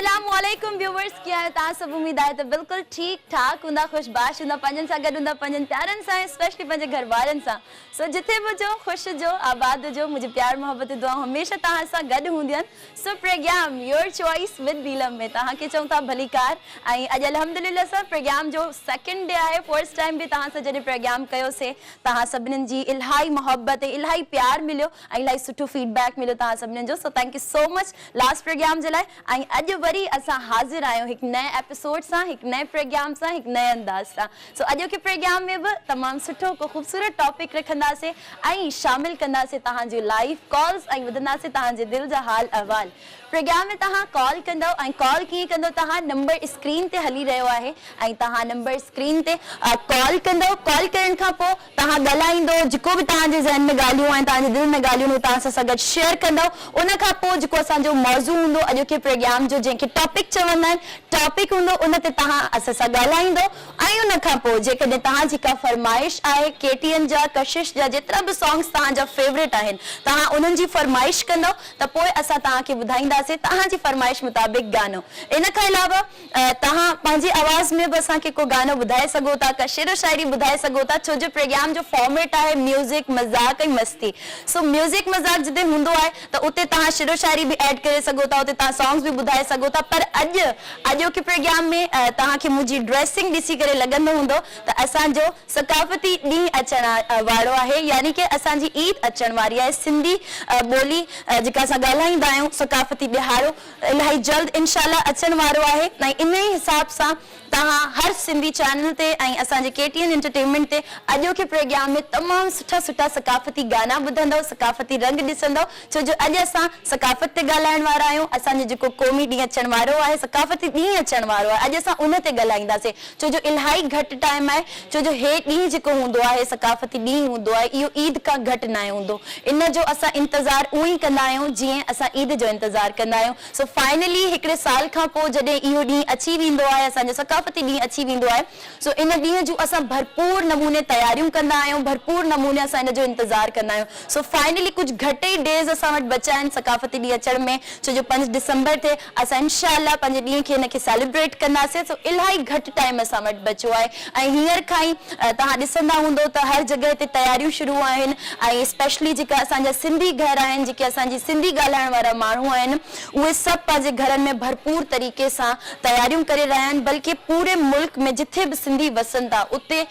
अस्सलाम वालेकुम व्यूअर्स, क्या है ता सब उम्मीद है तो बिल्कुल ठीक ठाक हुंदा, खुशबाश हुंदा, पंजन सा गड हुंदा, पंजन प्यारन सा, स्पेशली पंजे घर वारन सा। सो जिथे भी जो खुश जो आबाद जो, मुझे प्यार मोहब्बत दुआ हमेशा ता सा गड हुंदियन। So program your choice with Neelam में ता के चौथा भलीकार आई अज अल्हम्दुलिल्लाह सर प्रोग्राम जो सेकंड डे है, फर्स्ट टाइम भी ता से जने प्रोग्राम कयो से ता सबनन जी इलाही मोहब्बत इलाही प्यार मिलो, इलाही सुठो फीडबैक मिलो ता सबनन जो। So thank you so much last program जे लाए। आई अज वरी असा हाजिर आयो एक नए एपिसोड सा, एक नए प्रोग्राम सा, एक नए अंदाज सा। सो अजो के प्रोग्राम में भी तमाम सुठो को खूबसूरत टॉपिक रखंदा से आई शामिल कंदा से तहां जो लाइव कॉल्स आई वदना से तहां जे दिल जा हाल अहवाल। प्रोग्राम में तहां कॉल कंदो आई कॉल की कंदो तहां नंबर स्क्रीन ते हली रहो है आई तहां नंबर स्क्रीन ते कॉल कंदो। कॉल करन का पो तहां गलाइंदो जिको भी तहां जे ज़हन में गालियों आई तहां जे दिल में गालियों तहां से सगत शेयर कंदो। उन का पो जिको असा जो मौजू हुंदो अजो के प्रोग्राम जो जेके टॉपिक चवंदा टॉपिक हुंदो उन ते तहां असा सा गलाइंदो। आई उन का पो जे कदे तहां जी का फरमाइश आए केटीएन जा कशिश जा जितना भी सॉन्ग्स तहां जा फेवरेट आहिन तहां उनन जी फरमाइश कंदो त पोए असा तहां के बुधाइंदा से तहां जी फरमाइश मुताबिक गानो। इन का अलावा तहां पांजी आवाज में बस के को गानो बुधाए सगो ता का शेर शायरी बुधाए सगो ता छो जो प्रोग्राम जो फॉर्मेट है म्यूजिक मजाक और मस्ती। सो म्यूजिक मजाक जदे हुंदो है तो उते तहां शेर शायरी भी ऐड करे सगो ता उते तहां सॉन्ग्स भी बुधाए सगो ता। पर अजो के प्रोग्राम में तहां के मुजी ड्रेसिंग दिसी करे लगंदो हुंदो त असा जो सकाफती डी अचण वारो है, यानी कि असा जी ईद अचण वारी है। सिंधी बोली जिका सा गालाइंदा आयो सकाफती बिहारो इलाही जल्द इंशाल्लाह अचण वारो है। इन ही हिसाब सा तहां हर सिंधी चैनल ते आई असा जे केटीएन एंटरटेनमेंट ते अजो के प्रोग्राम में तमाम सुठा सुठा सकाफती गाना बुधंदो, सकाफती रंग दिसंदो। छो जो अज असा सकाफत ते गालाइण वारा आयो, असा जे जो कौमी डी अचण वारो है, सकाफती डी अचण वारो है, अज असा उन ते गलाइंदा से। छो जो इलाही घट टाइम है, छो जो हे डी जिको हुंदो है सकाफती डी हुंदो है इयो ईद का घट ना हुंदो। इन जो असा इंतजार उही कंदा आयो जिए असा ईद जो इंतजार कंदा आयो। सो फाइनली एकड़े साल का पो जदे इयो डी अची विंदो है, असा जो सकाफती डी अची विंदो है। सो इन डी जो असा भरपूर नमूने तैयारियों कंदा आयो, भरपूर नमूने असा इन जो इंतजार कंदा आयो। सो फाइनली कुछ घटे ही डेज असा वट बचा हैं सकाफती डी अचण में। सो जो 5 दिसंबर थे असा इंशाल्लाह 5 डी के न के सेलिब्रेट कंदा से। सो इलाही घट टाइम असा वट बचो है। आई हियर खाई तहां दिसंदा हुंदो त हर जगह ते तैयारियों शुरू आहिन। आई स्पेशली जिका असा जा सिंधी घर आहिन, जिके असा जी सिंधी गालाइण वाला मानू आहिन, उहे सब पाजे घरन में भरपूर तरीके से तैयारियों करे रहा हैं। बल्कि पूरे मुल्क में जिथे भी सिंधी वसन था उते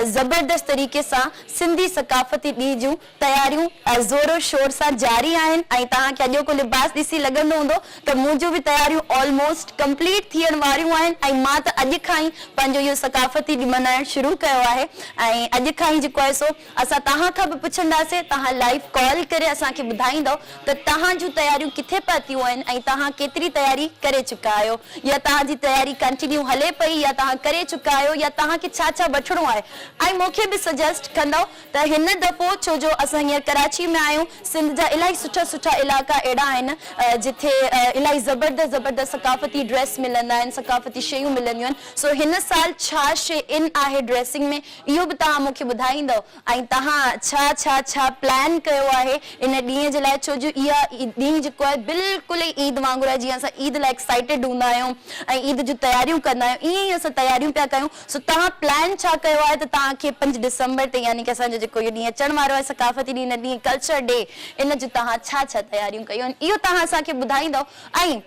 जबरदस्त तरीके से सिंधी सकाफती डी जो तैयारियों जोरो शोर से जारी आहिन। आई तहां के अजो को लिबास दिसी लगंदो हुंदो त मुजो भी तैयारियों ऑलमोस्ट कंप्लीट थियण वारियूं आहिन। आई मां त अज खाई पंजो यो सकाफती डी मनाइण शुरू कयो आहे। आई अज खाई जिको है सो असा तहां का भी पुछंदासे, तहां लाइव कॉल करे असा के बुधाइंदो त तहां जो तैयारियों किथे पतियूं आहिन आई तहां केतरी तैयारी करे चुका आयो, या तहां जी तैयारी कंटिन्यू हले पई, या तहां करे चुका आयो, या तहां के छा बठणो आहे। आई मोखे भी सजेस्ट कंदो त हिन दफो छो जो असा हियर कराची में आयो, सिंध जा इलाही सुठा सुठा इलाका एड़ा आहिन जिथे इलाही जबरदस्त सकाफती ड्रेस मिलंदा आहिन, सकाफती शयूं मिलंदियूं आहिन। सो हिन साल छा शे इन आहे ड्रेसिंग में इहो भी तहां मोखे बुधाइंदो। आई तहां छा प्लान कयो आहे इन डी जे लाए, छो जो इया डी जिको है बिल्कुल ईद वांगुर है। जी असा ईद लाए एक्साइटेड हुंदा आहियूं आई ईद जो तैयारियों कंदा आहियूं, ई असा तैयारियों पिया कयूं। सो तहां प्लान छा कयो आहे त तहां के 5 दिसंबर ते यानी कि असा जो को डी अचण वारो है सकाफती डी न डी कल्चर डे, इन जो तहां छा तैयारियों कयूं इहो तहां असा के बुधाइंदो। आई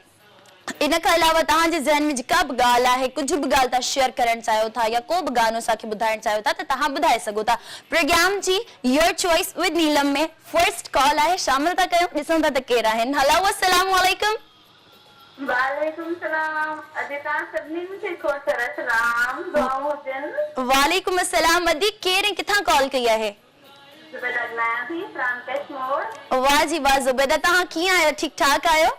इन का अलावा तहां जे ज़हन में जिका भी गाल है, कुछ भी गाल ता शेयर करण चाहो था या को भी गानो सा के बुधाइण चाहो था त तहां बुधाए सगो था। प्रोग्राम जी योर चॉइस विद नीलम में फर्स्ट कॉल है, शामिल था कयो दिसों था त केरा है। हेलो अस्सलाम वालेकुम। वालेकुम सलाम। अदिता सबनी मुझे खोल कर सलाम दुआओं दिन। वालेकुम अस्सलाम। अदी केरे किथा कॉल किया है? जुबैदा लाया थी फ्रांकेश मोड़। वाह जी वाह जुबैदा, तहां किया आयो? ठीक ठाक आयो?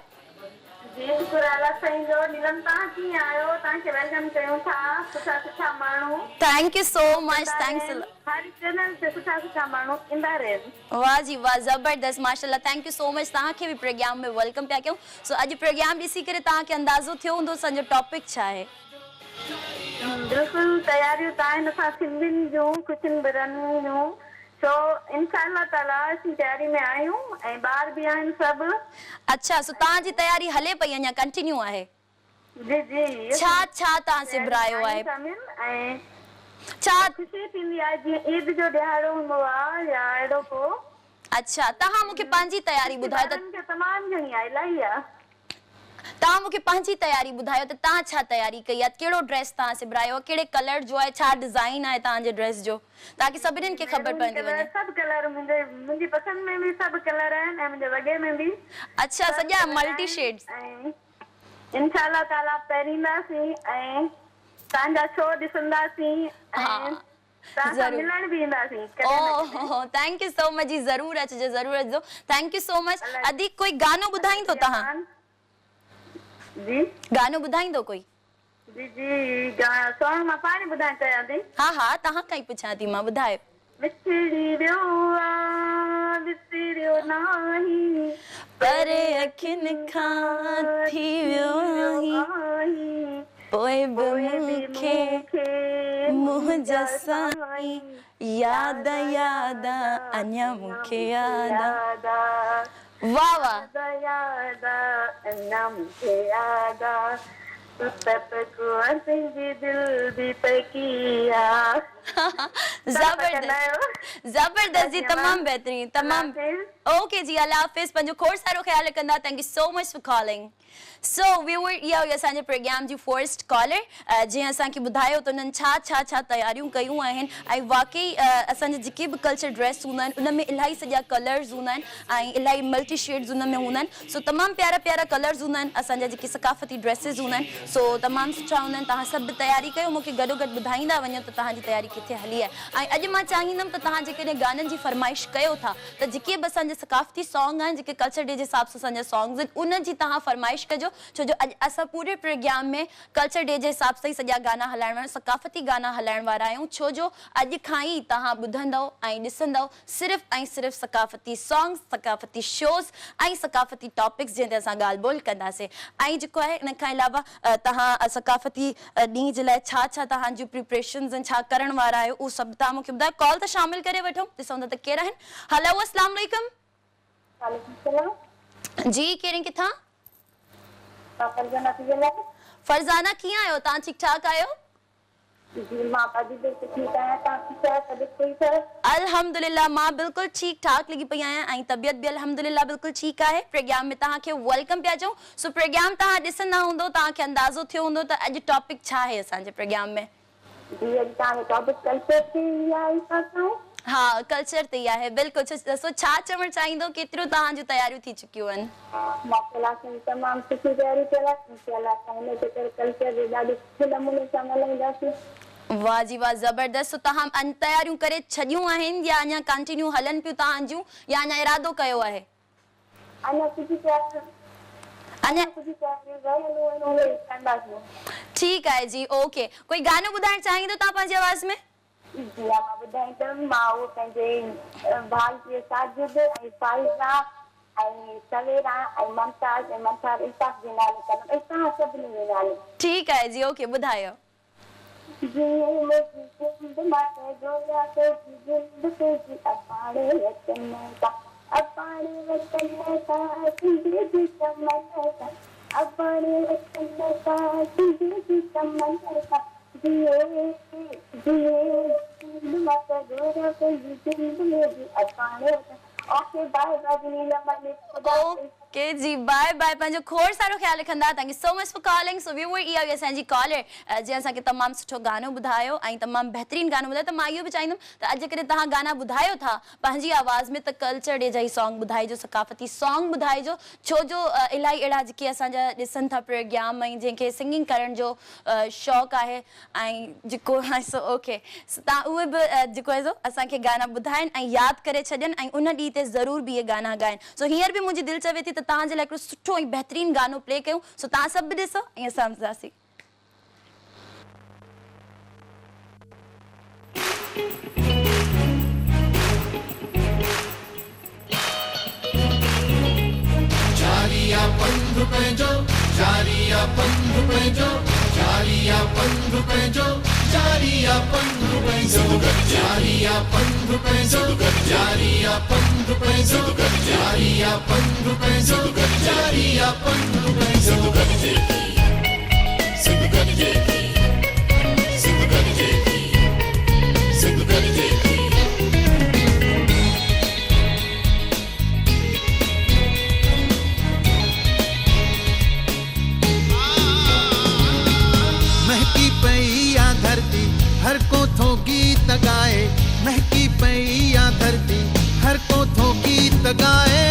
जी शुक्र अल्लाह सही जो। नीलम तहां की आयो? तहां के वेलकम कयो था सुठा सुठा मानू। Thank you so much, thanks हर चैनल से सुठा सुठा मानू इंदा रहे। वाह जी वाह जबरदस्त माशाल्लाह, थैंक यू सो मच। तहां के भी प्रोग्राम में वेलकम पिया कयूं। सो आज प्रोग्राम दिसी करे तहां के अंदाजो थियो हुंदो संजो टॉपिक छा है? बिल्कुल तैयारियों ताइन असा सिंधिन जो कुछ बरन जो। सो इंशाअल्लाह ताला इसी तैयारी में आयूं ए बार भी आइन सब। अच्छा, सो ता जी तैयारी हले पई अ냐 कंटिन्यू आहे? जी जी छा तव्हां सिबरायो आहे? ऐं छा? ख़ुशी थींदी आहे जीअं ईद जो ॾियारो हूंदो आहे या अहिड़ो को। अच्छा, तव्हां मूंखे पंहिंजी तयारी ॿुधायो त ॿारनि खे तमामु घणी आहे, इलाही आहे। तव्हां मूंखे पंहिंजी तयारी ॿुधायो त तव्हां छा तयारी कई आहे? कहिड़ो ड्रेस तव्हां सिबरायो आहे? कहिड़े कलर जो आहे? छा डिज़ाइन आहे तव्हांजे ड्रेस जो, ताकि सभिनीनि खे ख़बर पवंदी वञे? सभु कलर मुंहिंजी पसंदि में बि सभु कलर आहिनि ऐं मुंहिंजे वॻे में बि। अच्छा, सॼा मल्टी शेड्स। ऐं इंशाअल्लाह ताला पहिरींदासीं ऐं तव्हांजा शो ॾिसंदासीं ऐं तव्हां मिलण बि ईंदासीं। ओह, थैंक यू सो मच जी, ज़रूर अचिजो, ज़रूर अचिजो। Thank you so much. अदी कोई गानो ॿुधाईंदो तव्हां? जी गानो ॿुधाईंदो कोई? जी जी सॉन्ग मां पाण ॿुधाइण चाहियां थी। हा तव्हां खां ई पुछां थी मां, ॿुधायो। विछड़ी वियो आहे विसरियो नाही पर अखियुनि खां थी वियो आहीं, पोइ बि मूंखे मुंहिंजा साईं याद अञा मूंखे याद। वाह वाह, याद अञा मूंखे याद दिल भी पकिया। जबरदस्त जी, तमाम बेहतरीन, तमाम। ओके जी, अल्लाह हाफिज़, पंहिंजो खोड़ सारो ख्याल रखंदा। Thank you so much for calling. So viewer, इहा हुई असांजे प्रोग्राम जी फर्स्ट कॉलर, जंहिं असांखे ॿुधायो त उन्हनि छा तयारियूं कयूं आहिनि। ऐं वाकई असांजे जेके बि कल्चर ड्रेस हूंदा आहिनि उन में इलाही सॼा कलर्स हूंदा आहिनि ऐं इलाही मल्टी शेड्स उन में हूंदा आहिनि। सो तमामु प्यारा कलर्स हूंदा आहिनि, असांजा जेके सकाफ़ती ड्रेसिस हूंदा आहिनि, सो तमामु सुठा हूंदा आहिनि। तव्हां सभु तयारी कयो, मूंखे गॾो गॾु ॿुधाईंदा वञो त तव्हांजी तयारी किथे हली आहे। ऐं अॼु मां चाहींदमि त तव्हां जेकॾहिं गाननि जी फरमाइश कयो था त जेके बि असांजे सकाफ़ती सॉन्ग आहिनि, जेके कल्चर डे जे हिसाब सां असांजा सॉन्ग्स आहिनि, उनजी तव्हां फरमाइश कजो। छो जो अॼु असां पूरे प्रोग्राम में कल्चर डे जे हिसाब सां ई सॼा गाना हलाइण वारा, सकाफ़ती गाना हलाइण वारा आहियूं। छो जो अॼु खां ई तव्हां ॿुधंदव ऐं ॾिसंदव सिर्फ़ु ऐं सिर्फ़ु सकाफ़ती सॉन्ग्स, सकाफ़ती शोज़ ऐं सकाफ़ती टॉपिक्स जंहिं ते असां ॻाल्हि ॿोल कंदासीं। ऐं जेको आहे इन खां अलावा तव्हां सकाफ़ती ॾींहं जे लाइ छा तव्हांजूं प्रिपरेशन्स आहिनि, छा करण वारा आहियो, उहो सभु तव्हां मूंखे ॿुधायो। कॉल त शामिल करे वठो, ॾिसूं त केरु आहिनि। हलो, अस्सलाम वालेकुम। जी, केरु किथां? फरज़ाना, कीअं आहियो तव्हां? ठीक ठाक आहियो? अल्हम्दुलिल्लाह, मां बिल्कुलु ठीक ठाक लॻी पई आहियां ऐं तबियत बि अल्हम्दुलिल्लाह बिल्कुलु ठीकु आहे। प्रोग्राम में तव्हांखे वेलकम पिया चऊं। सो प्रोग्राम तव्हां ॾिसंदा हूंदो, तव्हांखे अंदाज़ो थियो हूंदो त अॼु टॉपिक छा आहे असांजे प्रोग्राम में। हाँ, कल्चर ते ई आहे, बिल्कुलु। सो छा चवणु चाहींदो, केतिरो तव्हांजूं तयारियूं थी चुकियूं आहिनि? वाह जी वाह, ज़बरदस्त। तव्हां तयारियूं करे छॾियूं आहिनि या अञा कंटिन्यू हलनि पियूं तव्हांजूं, या अञा इरादो कयो आहे? ठीकु आहे जी, ओके। कोई गानो ॿुधाइणु चाहींदो तव्हां पंहिंजी आवाज़ में? ठीकु आहे जी, ओके, ॿुधायो। ओके जी, बाय बाय, पंहिंजो खोड़ सारो ख्याल रखंदा। Thank you so much for calling. So viewer, इहा हुई असांजी कॉलर जंहिं असांखे तमामु सुठो गानो ॿुधायो ऐं तमामु बहितरीनु गानो ॿुधायो। त मां इहो बि चाहींदमि त अॼु जेकॾहिं तव्हां गाना ॿुधायो था पंहिंजी आवाज़ में त कल्चर डे जा ई सॉन्ग ॿुधाइजो, सकाफ़ती सॉन्ग ॿुधाइजो। छो जो इलाही अहिड़ा जेके असांजा ॾिसनि था प्रोग्राम ऐं जंहिंखे सिंगिंग करण जो शौक़ु आहे ऐं जेको आहे सो ओके, तव्हां उहे बि जेको आहे सो असांखे गाना ॿुधाइनि ऐं यादि करे छॾनि ऐं उन ॾींहं ते ज़रूरु बि इहे गाना ॻाइनि। सो हींअर बि मुंहिंजी दिलि चवे थी त तव्हांजे लाइ हिकिड़ो सुठो ऐं बहितरीनु गानो प्ले कयूं। सो तव्हां सभु बि ॾिसो ऐं असां ॿुधासीं। महकी पई या धरती हर को थो गीत गाए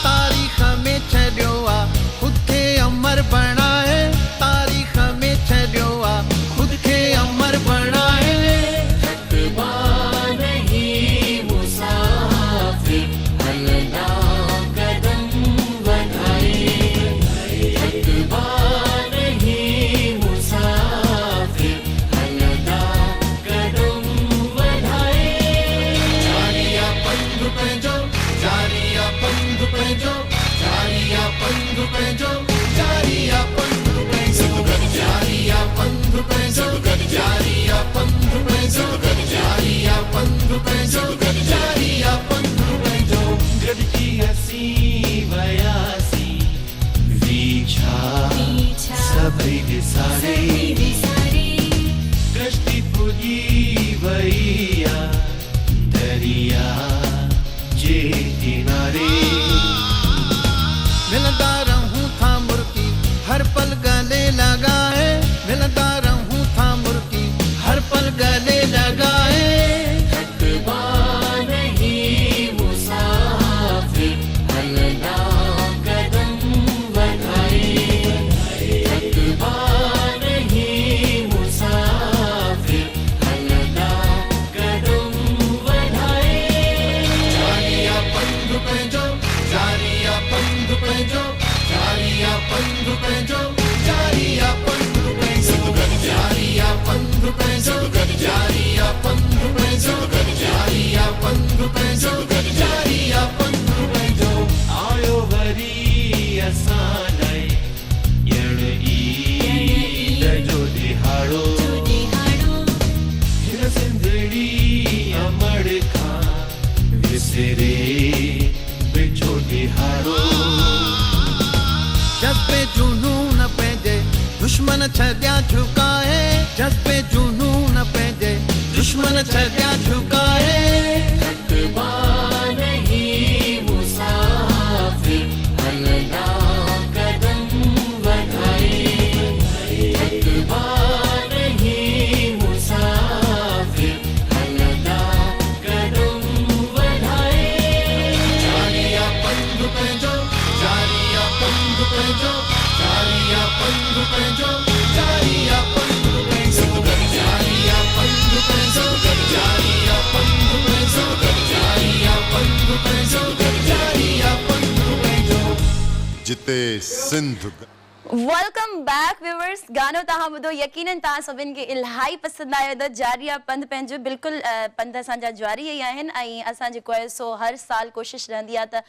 तारीख में छॾियो आहे ख़ुद खे अमर बणाए तारीख में छॾियो आहे ख़ुद खे अमर बणाए दृष्टि पुजी वैया दरिया जे किनारे मिलता रहूं था मुर्की हर पल गले लगाए मिलता रहूं था मुर्की हर पल गले लगाए आयो वरी असां लाइ ॼण ईद जो ॾिहाड़ो हिन सिंधड़ी अमड़ खां विसरे बिछो ॾिहाड़ो जज़्बे जुनून पंहिंजे दुश्मन छॾिया झुकाए जज़्बे जुनून पंहिंजे दुश्मन छॾिया झुकाए जिते सिंध वेलकम बैक व्यूअर्स गानो तहां ॿुधो यकीनन तहां सभिनि खे इलाही पसंदि आयो त जारिया पंध पंहिंजो बिल्कुलु पंध असांजा जारी ई आहिनि ऐं असां जेको आहे सो हर साल कोशिशि रहंदी आहे त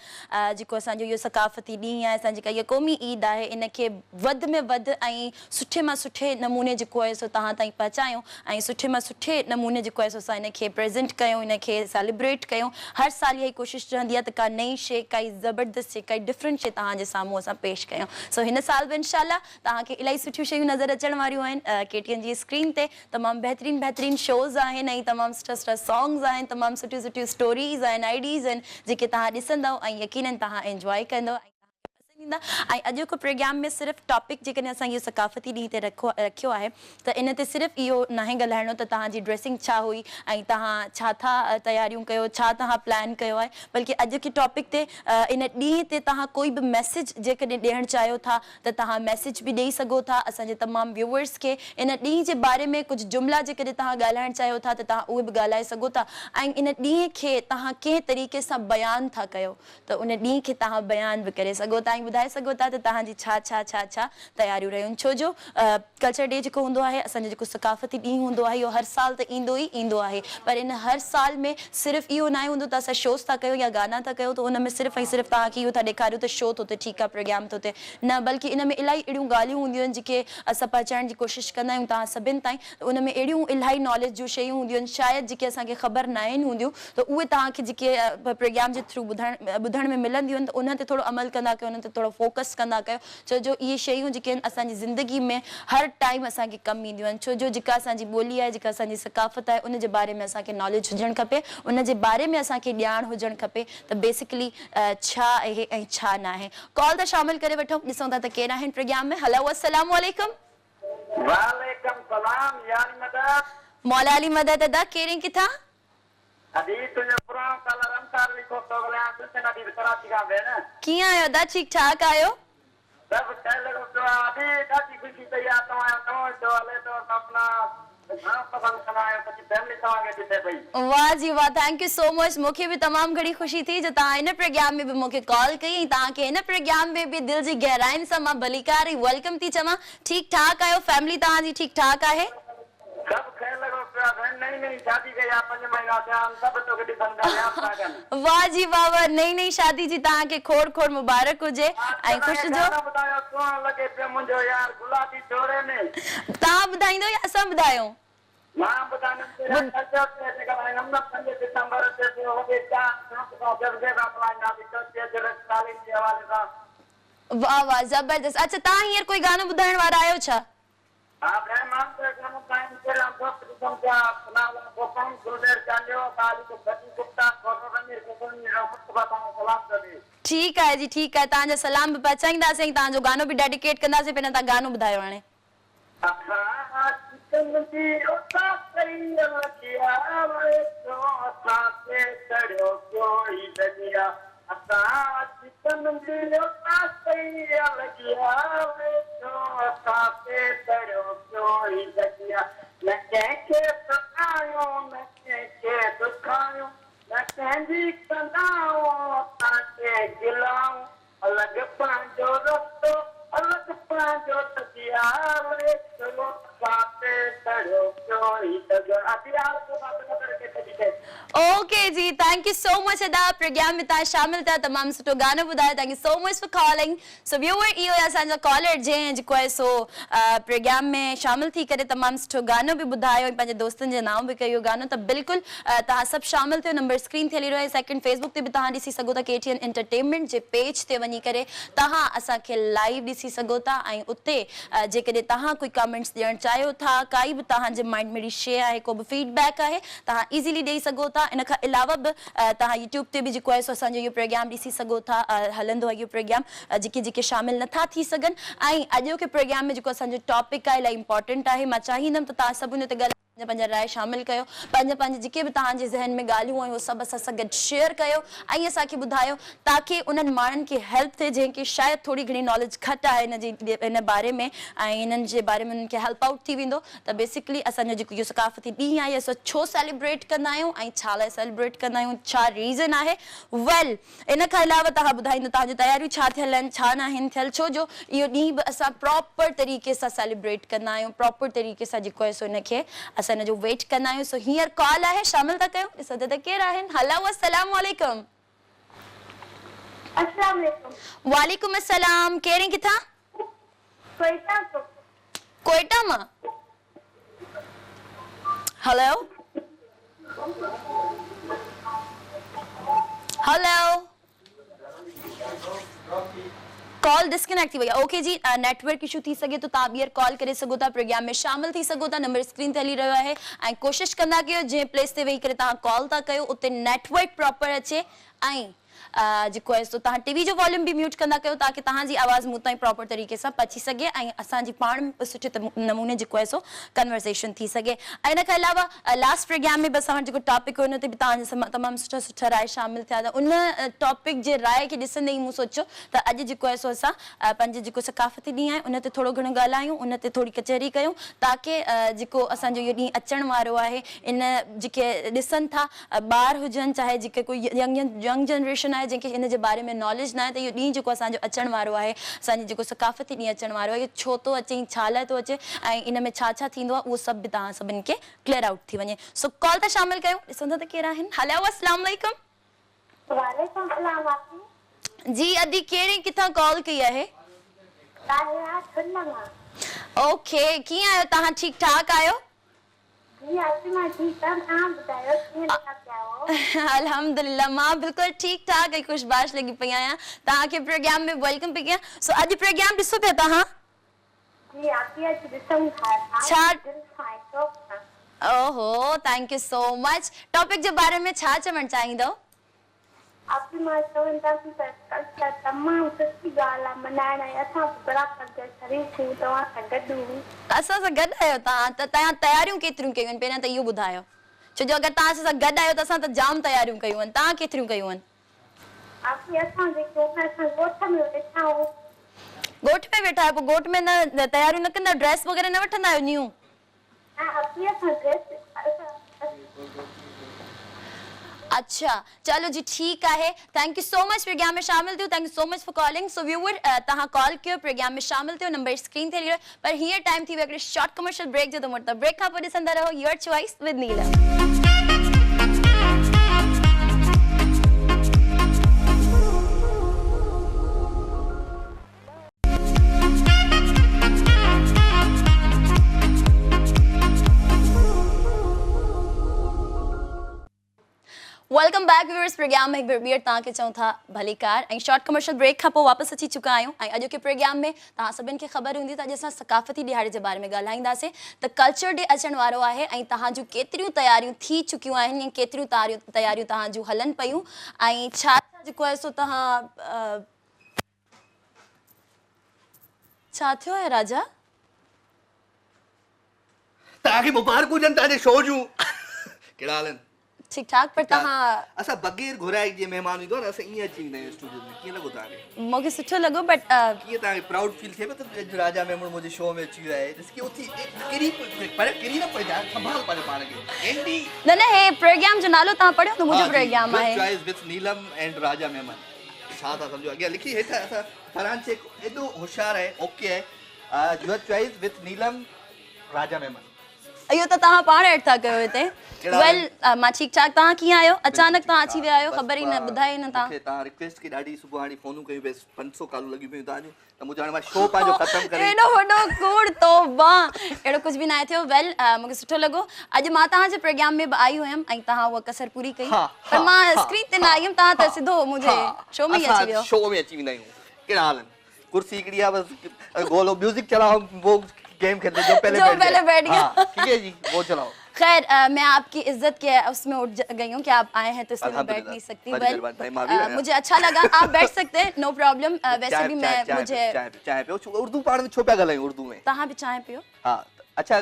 जेको असांजो इहो सकाफ़ती ॾींहुं आहे असांजी जेका इहा क़ौमी ईद आहे इनखे वधि में वधि ऐं सुठे मां सुठे नमूने जेको आहे सो तव्हां ताईं पहुचायूं ऐं सुठे मां सुठे नमूने जेको आहे सो असां इनखे प्रेज़ेंट कयूं इनखे सेलिब्रेट कयूं हर साल इहा ई कोशिशि रहंदी आहे त का नई शइ काई ज़बरदस्त शइ काई डिफरेंट शइ तव्हांजे साम्हूं असां पेश कयूं सो हिन साल बि इंशाल्लाह तव्हांखे इलाही सुठियूं शयूं नज़र अचण वारियूं आहिनि KTN जी स्क्रीन ते तमामु बहितरीन शोज़ आहिनि ऐं तमामु सुठा सॉन्ग्स आहिनि तमामु सुठियूं स्टोरीज़ आहिनि आइडियाज़ आहिनि जेके तव्हां ॾिसंदव ऐं यकीनन तव्हां एंजॉय कंदव ऐं अॼु को प्रोग्राम में सिर्फ़ु टॉपिक जेकॾहिं असां इहो सकाफ़ती ॾींहं ते रखियो आहे त इन ते सिर्फ़ु इहो नाहे ॻाल्हाइणो त तव्हांजी ड्रेसिंग छा हुई ऐं तव्हां छा था तयारियूं कयो छा तव्हां प्लान कयो आहे बल्कि अॼु के टॉपिक ते इन ॾींहं ते तव्हां कोई बि मैसेज जेकॾहिं ॾियणु चाहियो था त तव्हां मैसेज बि ॾेई सघो था असांजे तमामु व्यूअर्स खे इन ॾींहं जे बारे में कुझु जुमिला जेकॾहिं तव्हां ॻाल्हाइणु चाहियो था त तव्हां उहे बि ॻाल्हाए सघो था ऐं इन ॾींहं खे तव्हां कंहिं तरीक़े सां बयानु था कयो त उन ॾींहं खे तव्हां बयानु बि करे सघो था ऐं ॿुधाए सघो था त तव्हांजी छा छा छा छा तयारियूं रहियूं छो जो कल्चर डे जेको हूंदो आहे असांजो जेको सकाफ़ती ॾींहुं हूंदो आहे इहो हर साल त ईंदो ई ईंदो आहे पर इन हर साल में सिर्फ़ु इहो न हूंदो त असां शोज़ था कयूं या गाना था कयूं त उन में सिर्फ़ु ऐं सिर्फ़ु तव्हांखे इहो था ॾेखारियो त शो थो थिए ठीकु आहे प्रोग्राम थो थिए न बल्कि इन में इलाही अहिड़ियूं ॻाल्हियूं हूंदियूं आहिनि जेके असां पहुचाइण जी कोशिशि कंदा आहियूं तव्हां सभिनि ताईं उन में अहिड़ियूं इलाही नॉलेज जूं शयूं हूंदियूं आहिनि शायदि जेके असांखे ख़बर न आहिनि हूंदियूं त उहे तव्हांखे जेके प्रोग्राम जे थ्रू ॿुधण में मिलंदियूं आहिनि त उन ते थोरो अमल कंदा कयो उन ते थोरो फोकस कंदा कयो छो जो इहे शयूं जेके आहिनि असांजी ज़िंदगी में हर टाइम असांखे कमु ईंदियूं आहिनि छो जो जेका असांजी ॿोली आहे जेका असांजी सकाफ़त आहे उन जे बारे में असांखे नॉलेज हुजणु खपे उन जे बारे में असांखे ॼाण हुजणु खपे त बेसिकली छा आहे ऐं छा न आहे कॉल त शामिल करे वठूं ॾिसूं था त केरु आहिनि प्रोग्राम में हलो अस्सलाम वालेकुम वालेकुम सलाम यार मदद मौला अली मदद अदा केरु किथां अदी तुझे पुरानो कलर अंसार लिखो तो बोले तुझे नदी कराची का भेण कीअं आहियो अदा ठीकु ठाक आहियो सब चल तो अभी ॾाढी खुशी थी आहे तव्हां जो हले तो अपना पसंद करायो तो फैमिली तव्हांखे ॾिसे पई वाह जी वाह थैंक यू सो मच मूंखे बि तमामु घणी ख़ुशी थी जो तव्हां हिन प्रोग्राम में बि मूंखे कॉल कई ऐं तव्हांखे हिन प्रोग्राम में बि दिलि जी गहराइनि सां मां भलीकार ऐं वेलकम थी चवां ठीकु ठाक आहियो फैमिली तव्हांजी ठीकु ठाक आहे सब ख्याल लॻो पियो आहे नई नई शादी कई आहे 5 महीना थिया सब तो गॾु ॾिसंदा वाह जी वाह वाह नई नई शादी जी तव्हांखे खोड़ खोड़ मुबारक हुजे ऐं ख़ुशि जो ॿुधायो सुहिणो लॻे पियो मुंहिंजो यार गुलाबी जोड़े में तव्हां ॿुधाईंदो या असां ॿुधायूं मां ॿुधाईंदुमि जेका 5 दिसंबर ते थियो वॾे वाह वाह ज़बरदस्त अच्छा तव्हां हींअर कोई गानो ॿुधाइण वारा आहियो छा हाँ मैं मानते हैं हम टाइम से हम दोस्त किस्म का नाम गोपाल गुरुदेव चांदियो काली को गति गुप्ता कोरो रणवीर कोनी रहमत बाबा सलाम करे ठीक है जी ठीक है तव्हांजा सलाम बि पहुचाईंदासीं तव्हांजो गानो बि डेडिकेट कंदासीं पहिरियों तव्हां गानो ॿुधायो हाणे अखा चिकन जी ओता सही लगिया वे तो असा से चढ़ो कोई दनिया अखा चिकन जी ओता सही लगिया वे तो असा से चढ़ो कोई दनिया न के सतायो न के दुखायो न कंजी कंदाओ ताके गिलाओ अलग पांजो रस्तो अलग पांजो तकिया रे चलो साथे चढ़ो कोई दगर अभी आपको बात करके कदी ओके जी थैंक यू सो मच अदा प्रोग्राम में तव्हां शामिल थिया तमामु सुठो गानो ॿुधायो thank you so much for calling so viewer इहो असांजो कॉलर जंहिं जेको आहे सो प्रोग्राम में शामिल थी करे तमामु सुठो गानो बि ॿुधायो ऐं पंहिंजे दोस्तनि जे नाम बि कयो गानो त बिल्कुलु तव्हां सभु शामिल थियो नंबर स्क्रीन ते हली रहियो आहे सेकेंड फेसबुक ते बि तव्हां ॾिसी सघो था KTN एंटरटेनमेंट जे पेज ते वञी करे तव्हां असांखे लाइव ॾिसी सघो था ऐं उते जेकॾहिं तव्हां कोई कमेंट्स ॾियणु चाहियो था काई बि तव्हांजे माइंड में शइ आहे को बि फीडबैक आहे तव्हां इज़ीली ॾेई सघो था इन खां अलावा बि तव्हां यूट्यूब ते बि जेको आहे सो असांजो इहो प्रोग्राम ॾिसी सघो था हलंदो आहे इहो प्रोग्राम जेके जेके शामिल नथा थी सघनि ऐं अॼोके प्रोग्राम में जेको असांजो टॉपिक आहे इलाही इंपॉर्टेंट आहे मां चाहींदमि त तव्हां सभु हुन ते पंहिंजा राय शामिल कयो पंहिंजे जेके बि तव्हांजे ज़हन में ॻाल्हियूं आहियूं सभु असां सां गॾु शेयर कयो ऐं असांखे ॿुधायो ताकी उन्हनि माण्हुनि खे हेल्प थिए जंहिंखे शायदि थोरी घणी नॉलेज घटि आहे इन बारे में ऐं इन्हनि जे बारे में उन्हनि खे हेल्प आउट थी वेंदो त बेसिकली असांजो जेको इहो सकाफ़ती ॾींहुं आहे असां छो सेलिब्रेट कंदा आहियूं ऐं छा लाइ सेलिब्रेट कंदा आहियूं छा रीज़न आहे वेल इन खां अलावा तव्हां ॿुधाईंदो तव्हांजूं तयारियूं छा थियल आहिनि छा न आहिनि थियल छो जो इहो ॾींहुं बि असां प्रॉपर तरीक़े सां सेलिब्रेट कंदा आहियूं प्रॉपर तरीक़े सां जेको आहे सो इनखे असां हिनजो वेट कंदा आहियूं सो हींअर कॉल आहे शामिल था कयूं ॾिसो त केरु आहिनि हलो अस्सलाम वालेकुम अस्सलाम वालेकुम वालेकुम अस्सलाम केरु किथां कोयटा मां हेलो हेलो कॉल डिस्कनेक्ट थी वई आहे ओके जी नेटवर्क इशू थी सघे तो तव्हां ॿीहर कॉल करे सघो था प्रोग्राम में शामिल थी सघो था नंबर स्क्रीन ते हली रहियो आहे ऐं कोशिशि कंदा कयो जंहिं प्लेस ते वेही करे तव्हां कॉल था कयो उते नेटवर्क प्रॉपर अचे ऐं जेको आहे सो तव्हां टीवी जो वॉल्यूम बि म्यूट कंदा कयो ताकि तव्हांजी आवाज़ मूं ताईं प्रॉपर तरीक़े सां पहुची सघे ऐं असांजी पाण सुठे नमूने जेको आहे सो कन्वर्सेशन थी सघे ऐं इन खां अलावा लास्ट प्रोग्राम में बि असां जेको टॉपिक हुयो उन ते बि तव्हां तमामु सुठा सुठा राय शामिल थिया त उन टॉपिक जे राय खे ॾिसंदे ई मूं सोचियो त अॼु जेको आहे सो असां पंहिंजे जेको सकाफ़ती ॾींहुं आहे उन ते थोरो घणो ॻाल्हायूं उन ते थोरी कचहरी कयूं ताकि जेको असांजो इहो ॾींहुं अचण वारो आहे इन जेके ॾिसनि था ॿार हुजनि चाहे जेके कोई यंग यंग जनरेशन आहे जंहिंखे इन जे बारे में नॉलेज न आहे त इहो ॾींहुं जेको असांजो अचण वारो आहे, असांजो जेको सकाफ़ती ॾींहुं अचण वारो आहे, इहो छो थो अचे, छा लाइ थो अचे ऐं इन में छा छा थींदो आहे, उहो सभु बि तव्हां सभिनि खे क्लियर आउट थी वञे। सो कॉल था शामिल कयूं, ॾिसंदा त केरु आहिनि। हेलो अस्सलाम वालेकुम। वालेकुम सलाम आपकी। जी अदी कहिड़ी किथां कॉल कई आहे? ताहिरा खुल्लमा। ओके, कीअं आहियो तव्हां? ठीकु ठाक आहियो? जी आसिमा ठीक है, आप बताओ कीअं लॻा पिया हो? अल्हम्दुलिल्लाह मां बिल्कुलु ठीकु ठाक ऐं ख़ुशबाश लॻी पई आहियां। तव्हांखे प्रोग्राम में वेलकम पई कयां। सो अॼु प्रोग्राम ॾिसो पिया तव्हां? जी आपकी आज ॾिसूं था। छा? दिल खां शौक़ सां। ओहो, thank you so much. Topic जे बारे में छा चवणु चाहींदव? आपकी मां चवनि था कि कल्चर तमामु सुठी ॻाल्हि आहे मल्हाइण, ऐं असां बराबरि जा शरीर थियूं तव्हां सां गॾु। असां सां गॾु आहियो तव्हां? त तव्हां तयारियूं केतिरियूं कयूं आहिनि पहिरियां त इहो ॿुधायो, छो जो अगरि तव्हां असां सां गॾु आहियो त असां त जाम तयारियूं कयूं आहिनि, तव्हां केतिरियूं कयूं आहिनि? आपकी असां जेको असां ॻोठ में वेठा आहियूं। ॻोठ में वेठा आहियो, पोइ ॻोठ में न तयारियूं न कंदा, ड्रेस वग़ैरह न वठंदा आहियो न्यू? आपकी असां ड्रेस अच्छा चलो जी ठीक है। Thank you so much programme में शामिल थियो। Thank you so much for calling. So viewer तहां कॉल कियो, प्रोग्राम में शामिल थियो, नंबर स्क्रीन ते लियो, पर हीयर टाइम थी वियो शॉर्ट कमर्शियल ब्रेक जो, तो मतलब ब्रेक खां पोइ ॾिसंदा रहो your choice with Neelam. Welcome back viewers. Programme में एक बार ॿीहर तव्हांखे चऊं था भलीकार ऐं शॉर्ट कमर्शियल ब्रेक खां पोइ वापसि अची चुका आहियूं। ऐं अॼु के प्रोग्राम में तव्हां सभिनि खे ख़बर हूंदी त अॼु असां सकाफ़ती ॾिहाड़े जे बारे में ॻाल्हाईंदासीं। त कल्चर डे अचण वारो आहे ऐं तव्हां जूं केतिरियूं तयारियूं थी चुकियूं आहिनि, केतिरियूं तयारियूं तव्हां जूं हलनि पियूं, ऐं छा जेको आहे सो तव्हां छा थियो आहे राजा? तव्हांखे मुबारक हुजनि तव्हांजे शो जूं। कहिड़ा हाल आहिनि? ठीक ठाक। पर तव्हां असां बग़ैर घुराए जीअं महिमान ईंदो न, असां ईअं अची वेंदा आहियूं स्टूडियो में। कीअं लॻो तव्हांखे? मूंखे सुठो लॻो, बट कीअं तव्हांखे प्राउड फील थिए त अॼु राजा मेमण मुंहिंजे शो में अची वियो आहे? ॾिस कीअं उथी किरी न पइजा, संभाल पंहिंजे पाण खे। एंडी न न, हे प्रोग्राम जो नालो तव्हां पढ़ियो त मुंहिंजो प्रोग्राम आहे चॉइस विद नीलम एंड राजा मेमन। छा था सम्झो? अॻियां लिखी हेठि असां फरहान शेख एॾो होशियारु आहे, ओके आहे। योर चॉइस विद नीलम राजा मेमन। इहो त तव्हां पाण एड था कयो हिते। वेल मां ठीक ठाक। तव्हां कीअं आहियो? अचानक तव्हां अची विया आहियो, ख़बर ई न ॿुधाई न तव्हां। तव्हां रिक्वेस्ट की ॾाढी सुबुह हाणे फोनूं कयूं पिए, 500 कॉलूं लॻी पियूं तव्हांजूं, त मुंहिंजो हाणे मां शो पंहिंजो ख़तमु करे एॾो वॾो कूड़ तौबा, अहिड़ो कुझु बि न आहे थियो। वेल मूंखे सुठो लॻो। अॼु मां तव्हांजे प्रोग्राम में बि आई हुयमि ऐं तव्हां उहा कसर पूरी कई, पर मां स्क्रीन ते न आई हुयमि, तव्हां त सिधो मुंहिंजे शो में ई अची वियो। शो में अची वेंदा आहियूं। कहिड़ा हाल आहिनि? कुर्सी हिकिड़ी आहे बस, गोलो म्यूजिक चलाओ, वो गेम खेलते जो पहले बैठ गया। ठीक है जी, वो चलाओ। खैर मैं आपकी इज्जत के उसमें उठ गई हूँ कि आप आए हैं तो इसलिए मैं बैठ नहीं सकती। वेल मुझे अच्छा लगा, आप बैठ सकते हैं, नो प्रॉब्लम। वैसे भी मैं मुझे चाय पियो, उर्दू पाण में छो पिया ॻाल्हायूं उर्दू में? तव्हां बि चांहि पियो। हा अच्छा,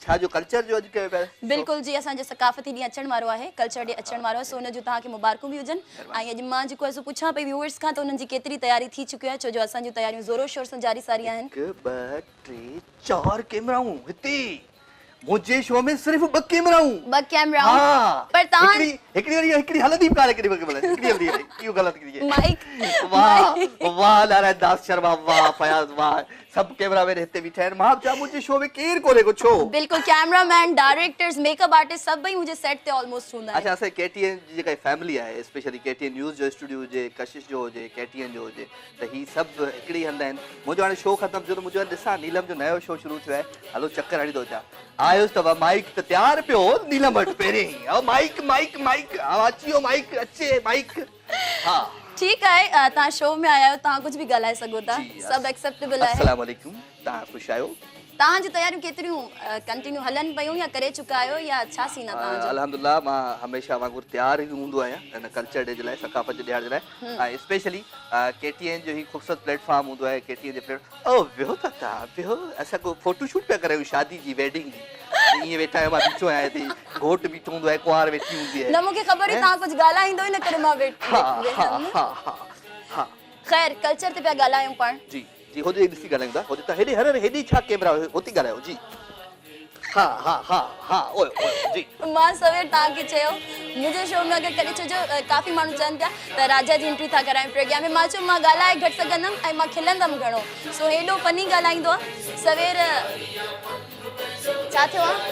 छा जो कल्चर जो अॼु कयो पिया? बिल्कुलु जी, असांजो सकाफ़ती ॾींहुं अचण वारो आहे, कल्चर डे अचण वारो आहे, सो हुन जूं तव्हांखे मुबारकूं बि हुजनि। ऐं अॼु मां जेको आहे सो पुछां पई व्यूअर्स खां त उन्हनि जी केतिरी तयारी थी चुकी आहे, छो जो असांजूं तयारियूं ज़ोरो शोर सां जारी सारी आहिनि। 1 2 3 4 कैमराऊं हिते मुझे शो में सिर्फ 2 कैमराऊं। 2 कैमरा। हां पर तव्हां हिकिड़ी हलंदी कारे हिकिड़ी हलंदी है, क्यों गलत की है? माइक वाह वाह नारायण दास शर्मा, वाह फयाज, वाह सब कैमरा में रहते भी ठहर। मां जा मुझे शो में केर कोने को छो? बिल्कुल कैमरामैन, डायरेक्टर्स, मेकअप आर्टिस्ट सब भाई मुझे सेट ते ऑलमोस्ट हुंदा है। अच्छा असे केटीएन जी जेका फैमिली है, स्पेशली केटीएन न्यूज़ जो स्टूडियो जे, कशिश जो जे, केटीएन जो जे, त ही सब हिकड़ी हंदा आहिनि। मुंहिंजो हाणे शो ख़तम थियो त मुंहिंजो ॾिसां नीलम जो नयो शो शुरू थियो आहे, हलो चक्कर हणी थो अचां। आयुसि त माइक त तयार पियो नीलम वटि पहिरें ई, माइक माइक माइक अची वियो, माइक अचे माइक। हा ठीक है, तव्हां शो में आया आहियो, तव्हां कुछ भी ॻाल्हाए सघो था, सब एक्सेप्टेबल आहे। अस्सलाम वालेकुम, तव्हां ख़ुशि आहियो? तव्हां जी तयारियूं केतिरियूं कंटिन्यू हलन पयूं या करे चुका आहियो या छा सीन आहे तव्हां जो? अल्हम्दुलिल्लाह मां हमेशा वांगुरु तयार ई हूंदो आहियां इन कल्चर डे जे लाइ, सकाफ़त जे ॾियार जे लाइ। ऐं स्पेशली केटीएन जो ही ख़ूबसूरत प्लेटफॉर्म हूंदो आहे, केटीएन जे प्लेट ओ विहो त तव्हां विहो, असां को फोटो शूट पिया करायूं शादी जी, वेडिंग जी। ईअं वेठा आहियूं, मां बीठो आहियां हिते, घोट बीठो हूंदो आहे, कुंवार वेठी हूंदी आहे। न मूंखे ख़बर हुई तव्हां कुझु ॻाल्हाईंदो ई न करे मां वेठी। हा ख़ैर कल्चर ते पिया ॻाल्हायूं पाण। जी जी, होॾे ॾिसी ॻाल्हायूं था, होॾे त हेॾे हर हेॾे छा कैमरा होती ॻाल्हायो जी। हाँ हाँ हाँ हाँ ओए ओए जी मां सवेर तव्हांखे चयो मुंहिंजे शो में अगरि कॾहिं छोजो काफ़ी माण्हू चवनि पिया त राजा जी एंट्री था कराइनि प्रोग्राम में मां चयो मां ॻाल्हाए घटि सघंदमि ऐं मां खिलंदमि घणो सो हेॾो फनी ॻाल्हाईंदो आहे सवेर छा थियो आहे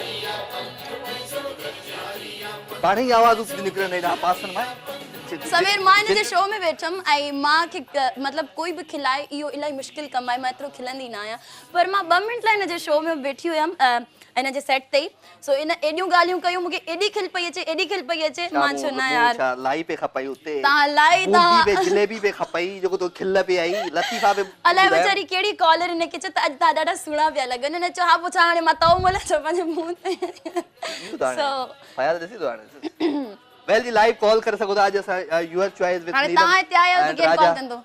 पाण ई आवाज़ थी निकिरनि हेॾा पासनि मां सवेर मां हिन जे शो में वेठमि ऐं मां खे मतिलबु कोई बि खिलाए इहो इलाही मुश्किल कमु आहे मां एतिरो खिलंदी न आहियां पर मां 2 मिंट लाइ हिन जे शो में वेठी हुयमि हिन जे सेट ते ई सो इन एॾियूं ॻाल्हियूं कयूं मूंखे एॾी खिल पई अचे मां चयो न यार लाई पे खपई उते तव्हां लाई बूंदी पे जलेबी पे खपई जेको तो खिल पे आई लतीफा पे अलाए वीचारी कहिड़ी कॉलर हिनखे चयो त अॼु तव्हां ॾाढा सुहिणा पिया लॻनि हिन चयो हा पोइ छा हाणे मां तओ मोला छो पंहिंजे मुंहुं ते फ़याज़ ॾिसी थो हाणे वेल जी लाइव कॉल करे सघो था अॼु असां यूअर चॉइस विद हाणे तव्हां हिते आया आहियो त केरु कॉल कंदो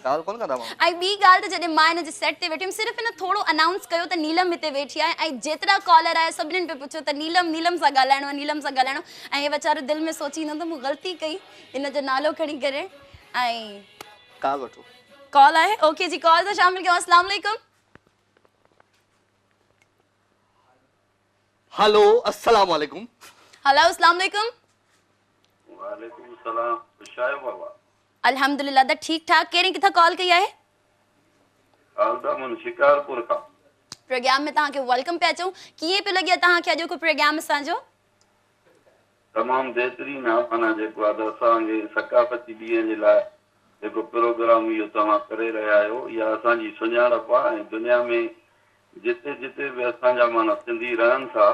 कॉल कोन कंदा मां ऐं ॿी ॻाल्हि त जॾहिं मां हिन जे सेट ते वेठी हुयमि सिर्फ़ु हिन थोरो अनाउंस कयो त नीलम हिते वेठी आहे ऐं जेतिरा कॉलर आया सभिनीनि पे पुछियो त नीलम सां ॻाल्हाइणो आहे नीलम सां ॻाल्हाइणो ऐं हे वीचारो दिलि में सोचींदो त मूं ग़लती कई हिन जो नालो खणी करे ऐं कॉल वठो कॉल आहे ओके जी कॉल सां शामिल कयो अस्सलाम वालेकुम हेलो अस्सलाम वालेकुम हेलो अस्सलाम वालेकुम वालेकुम सलाम शायद बाबा अल्हम्दुलिल्लाह द ठीक ठाक केरी किथा कॉल कई आहे आलदा मन शिकारपुर का प्रोग्राम में तव्हांखे वेलकम पिया चऊं कीअं पियो लॻे तव्हांखे अॼु को प्रोग्राम असांजो तमाम बेहतरीन आहे माना जेको आहे असांजे सकाफ़ती ॾींहं जे लाइ जेको प्रोग्राम इहो तव्हां करे रहिया आहियो इहा असांजी सुञाणप आहे ऐं दुनिया में जिते जिते बि असांजा माना सिंधी रहनि था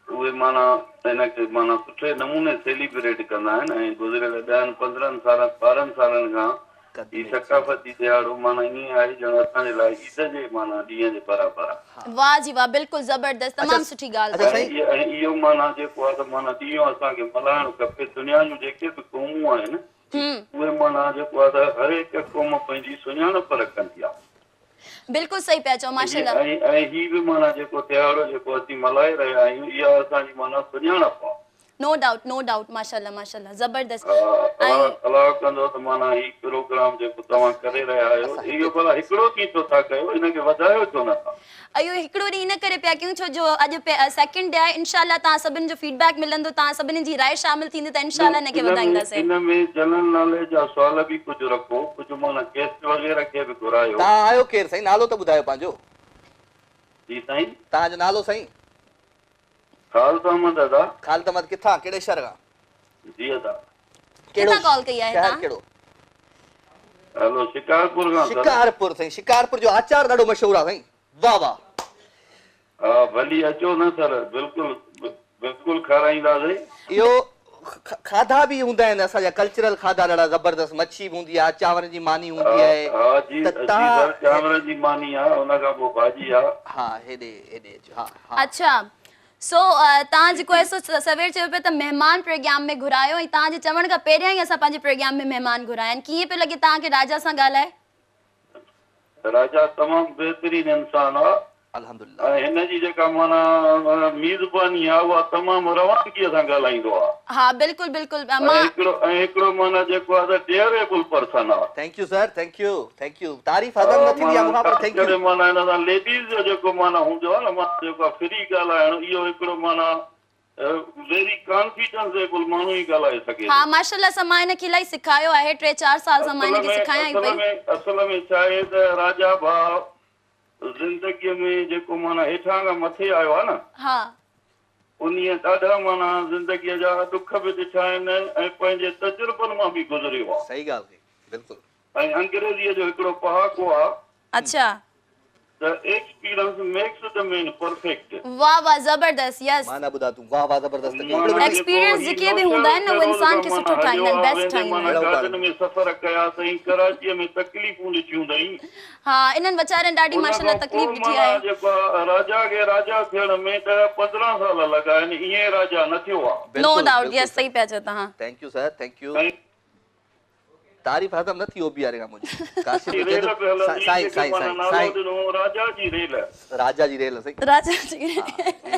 उहे माना हिनखे माना सुठे नमूने सेलिब्रेट कंदा आहिनि ऐं गुज़िरियल 10-15 साल 12 सालनि खां ही सकाफ़ती दिहाड़ो माना ईअं आहे ॼण असांजे लाइ ईद जे माना ॾींहं जे बराबरि आहे वाह जी वाह बिल्कुलु ज़बरदस्त तमामु सुठी ॻाल्हि ऐं इहो माना जेको आहे त माना ॾींहों असांखे मल्हाइणु खपे दुनिया जूं जेके बि क़ौमूं आहिनि उहे माना जेको आहे त हर हिकु क़ौम पंहिंजी सुञाणप रखंदी आहे बिल्कुलु सही पिया चओ माशाल्लाह ऐं ही बि माना जेको त्योहार जेको असीं मल्हाए रहिया आहियूं इहा असांजी माना सुञाणप आहे नो डाउट माशाल्लाह ज़बरदस्त अलाह कंदो त माना ही प्रोग्राम जेको तव्हां करे रहिया आहियो इहो भला हिकिड़ो ॾींहुं छो था कयो हिनखे वधायो छो नथा इहो हिकिड़ो ॾींहुं इन करे पिया कयूं छो जो अॼु सेकंड डे आहे इंशाल्लाह तव्हां सभिनि जो फीडबैक मिलंदो तव्हां सभिनी जी राय शामिल थींदी त इंशाल्लाह हिनखे वधाईंदासीं इन में जनरल नॉलेज जा सुवाल बि कुझु रखो कुझु माना गेस्ट वग़ैरह खे बि घुरायो तव्हां आयो केरु साईं नालो त ॿुधायो पंहिंजो जी साईं तव्हांजो नालो साईं ख़ालिद अहमद दादा ख़ालिद अहमद किथां कहिड़े शहर खां जी दादा किथां कॉल कई आहे शहर तव्हां कहिड़ो हेलो शिकारपुर खां शिकारपुर साईं शिकारपुर जो आचार ॾाढो मशहूरु आहे साईं वाह वाह हा भली अचो न सर बिल्कुलु खाराईंदासीं इहो खाधा बि हूंदा आहिनि असांजा कल्चरल खाधा ॾाढा ज़बरदस्त मच्छी बि हूंदी आहे चांवरनि जी मानी हूंदी आहे हा जी त तव्हां चांवरनि जी मानी आहे हुन खां पोइ भाॼी आहे हा हेॾे अचो हा अच्छा सो तव्हां जेको आहे सो सवेर चयो पिया त महिमान प्रोग्राम में घुरायो ऐं तव्हांजे चवण खां पहिरियां ई असां पंहिंजे प्रोग्राम में महिमान घुराया आहिनि कीअं पियो लॻे तव्हांखे राजा सां ॻाल्हाए राजा तमामु बहितरीन इंसान आहे अल्हम्दुलिल्लाह ऐं हिन जी जेका माना मीज़बानी आहे उहा तमामु रवानगीअ सां ॻाल्हाईंदो आहे हा बिल्कुलु हिकिड़ो माना जेको आहे त डेयरेबल पर्सन आहे thank U sir thank U तारीफ़ हज़म न थींदी आहे मूंखां पर थैंक यू माना हिन सां लेडीज़ जो जेको माना हूंदो आहे न माना जेको आहे फ्री ॻाल्हाइणु इहो हिकिड़ो माना वेरी कॉन्फिडेंसेबल माण्हू ई ॻाल्हाए सघे हा माशाल्लाह सां मां हिनखे इलाही सिखायो आहे 3-4 साल सां मां हिनखे सिखायां ई पई असल में छा आहे त राजा भाउ ज़िंदगीअ में जेको माना हेठां खां मथे आयो आहे न हा उन्हीअ ॾाढा माना ज़िंदगीअ जा दुख बि ॾिठा आहिनि ऐं पंहिंजे तजुर्बनि मां बि गुज़रियो आहे सही ॻाल्हि बिल्कुलु ऐं अंग्रेज़ीअ जो हिकिड़ो पहाको आहे अच्छा The experience makes the man perfect. वाह ज़बरदस्त यस माना ॿुधा तूं वाह ज़बरदस्त एक्सपीरियंस जेके बि हूंदा आहिनि न उहो इंसान खे सुठो ठाहींदा आहिनि बेस्ट ठाहींदा आहिनि गार्डन में सफ़र कया अथई कराचीअ में तकलीफ़ूं ॾिठियूं अथई हा इन्हनि वीचारनि ॾाढी माशाल्लाह तकलीफ़ ॾिठी आहे जेको राजा खे राजा थियण में त 15 साल लॻा आहिनि ईअं राजा न थियो आहे नो डाउट यस सही पिया चओ तव्हां thank U sir thank U तारीफ़ हज़म न थी ओबी वारे खां मुंहिंजी काशिफ साईं राजा जी रेल साईं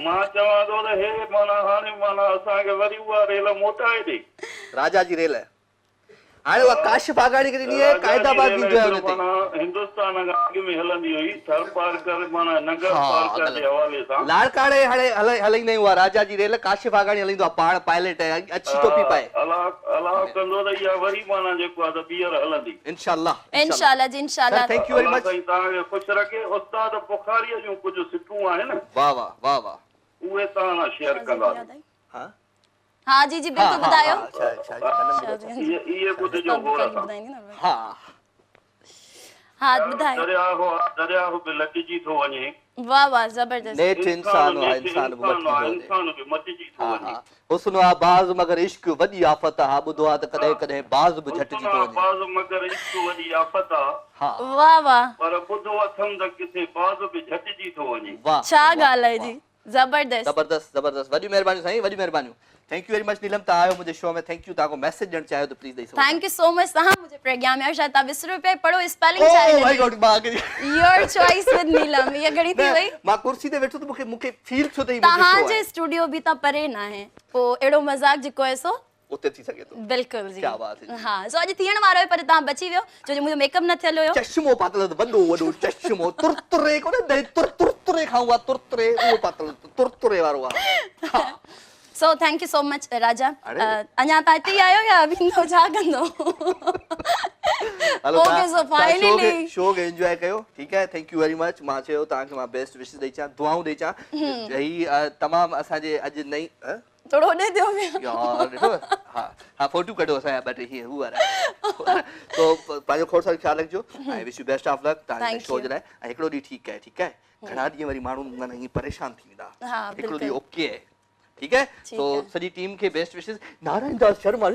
मां चवां थो त हे माना हाणे माना असांखे वरी उहा रेल मोटाए ॾे राजा जी रेल हाणे उहा काशिफ आगाड़ी ॾिनी आहे क़ाइदाबाद बि जो आहे हुन ते हिंदुस्तान खां अॻु में हलंदी हुई थर पार कर माना नगर पार कर जे हवाले सां लाड़काणे हाणे हलाईंदा आहियूं राजा जी रेल काशिफ आगाड़ी हलाईंदो आहे पाण पायलट आहे अच्छी टोपी पाए अलाह कंदो त इहा वरी माना जेको आहे त ॿीहर हलंदी इंशाल्लाह जी इंशाल्लाह थैंक यू वेरी मच साईं तव्हांखे ख़ुशि रखे उस्ताद बुखारीअ जूं कुझु सिटूं आहिनि वाह वाह वाह वाह उहे तव्हां सां शेयर कंदा हां हाँ जी जी बिल्कुल बतायो ये ॿुधजो गौर सां हां हाँ बतायो दरियाह पे लटिजी थो वञे वाह वाह जबरदस्त नेठ इंसान बि मटिजी थो वञे हुस्न आबाज मगर इश्क वॾी आफ़त आहे ॿुधो आहे त कॾहिं कॾहिं बाज़ बि झटिजी थो वञे बाज़ मगर इश्क वॾी आफ़त आहे हा वाह वाह पर ॿुधो अथमि त किथे बाज़ बि झटिजी थो वञे वाह छा ॻाल्हि आहे जी जबरदस्त जबरदस्त जबरदस्त वॾी महिरबानी साईं वॾी महिरबानी thank you very much Neelam तव्हां आयो मुंहिंजे शो में थैंक यू तव्हां को मैसेज ॾियणु चाहियो त प्लीज ॾेई सघो थैंक यू सो मच तव्हां मुझे प्रज्ञा में शायद तव्हां 20 रुपए पढ़ो स्पेलिंग चाहिए oh my God your choice with Neelam ये घड़ी थी वई मां कुर्सी ते वेठो त मूंखे फील छो तई तव्हां जे स्टूडियो भी त परे ना है पो एड़ो मजाक जेको है सो उते थी सके तो बिल्कुल जी क्या बात है हां सो अज थियण वारो है पर तव्हां बची वियो जो मुझे मेकअप न थियल हुयो चश्मो पातल वॾो वॾो चश्मो तुरतुरे कोने तुरतुरे खाऊं तुरतुरे वो पातल तुरतुरे वारो आ So thank you so much राजा अञा ता इते आयो या बिंदो छा कंदो ओके सो फाइनली शो के एंजॉय कयो ठीक है थैंक यू वेरी मच मां चयो ता के मां बेस्ट विशेस देई चा दुआऊं देई चा ही तमाम असा जे अज नई थोड़ो दे दियो यार देखो हां हां फोटो कढो असा बट ही हु वारा तो पाजो खोड़ सारी ख्याल रखजो I wish U best of luck ता शो जे एकड़ो डी ठीक है घणा दी वरी मानू मन ही परेशान थींदा हां एकड़ो दी ओके है ठीक है तो सजी टीम के बेस्ट विशेस नारायण दास शर्मा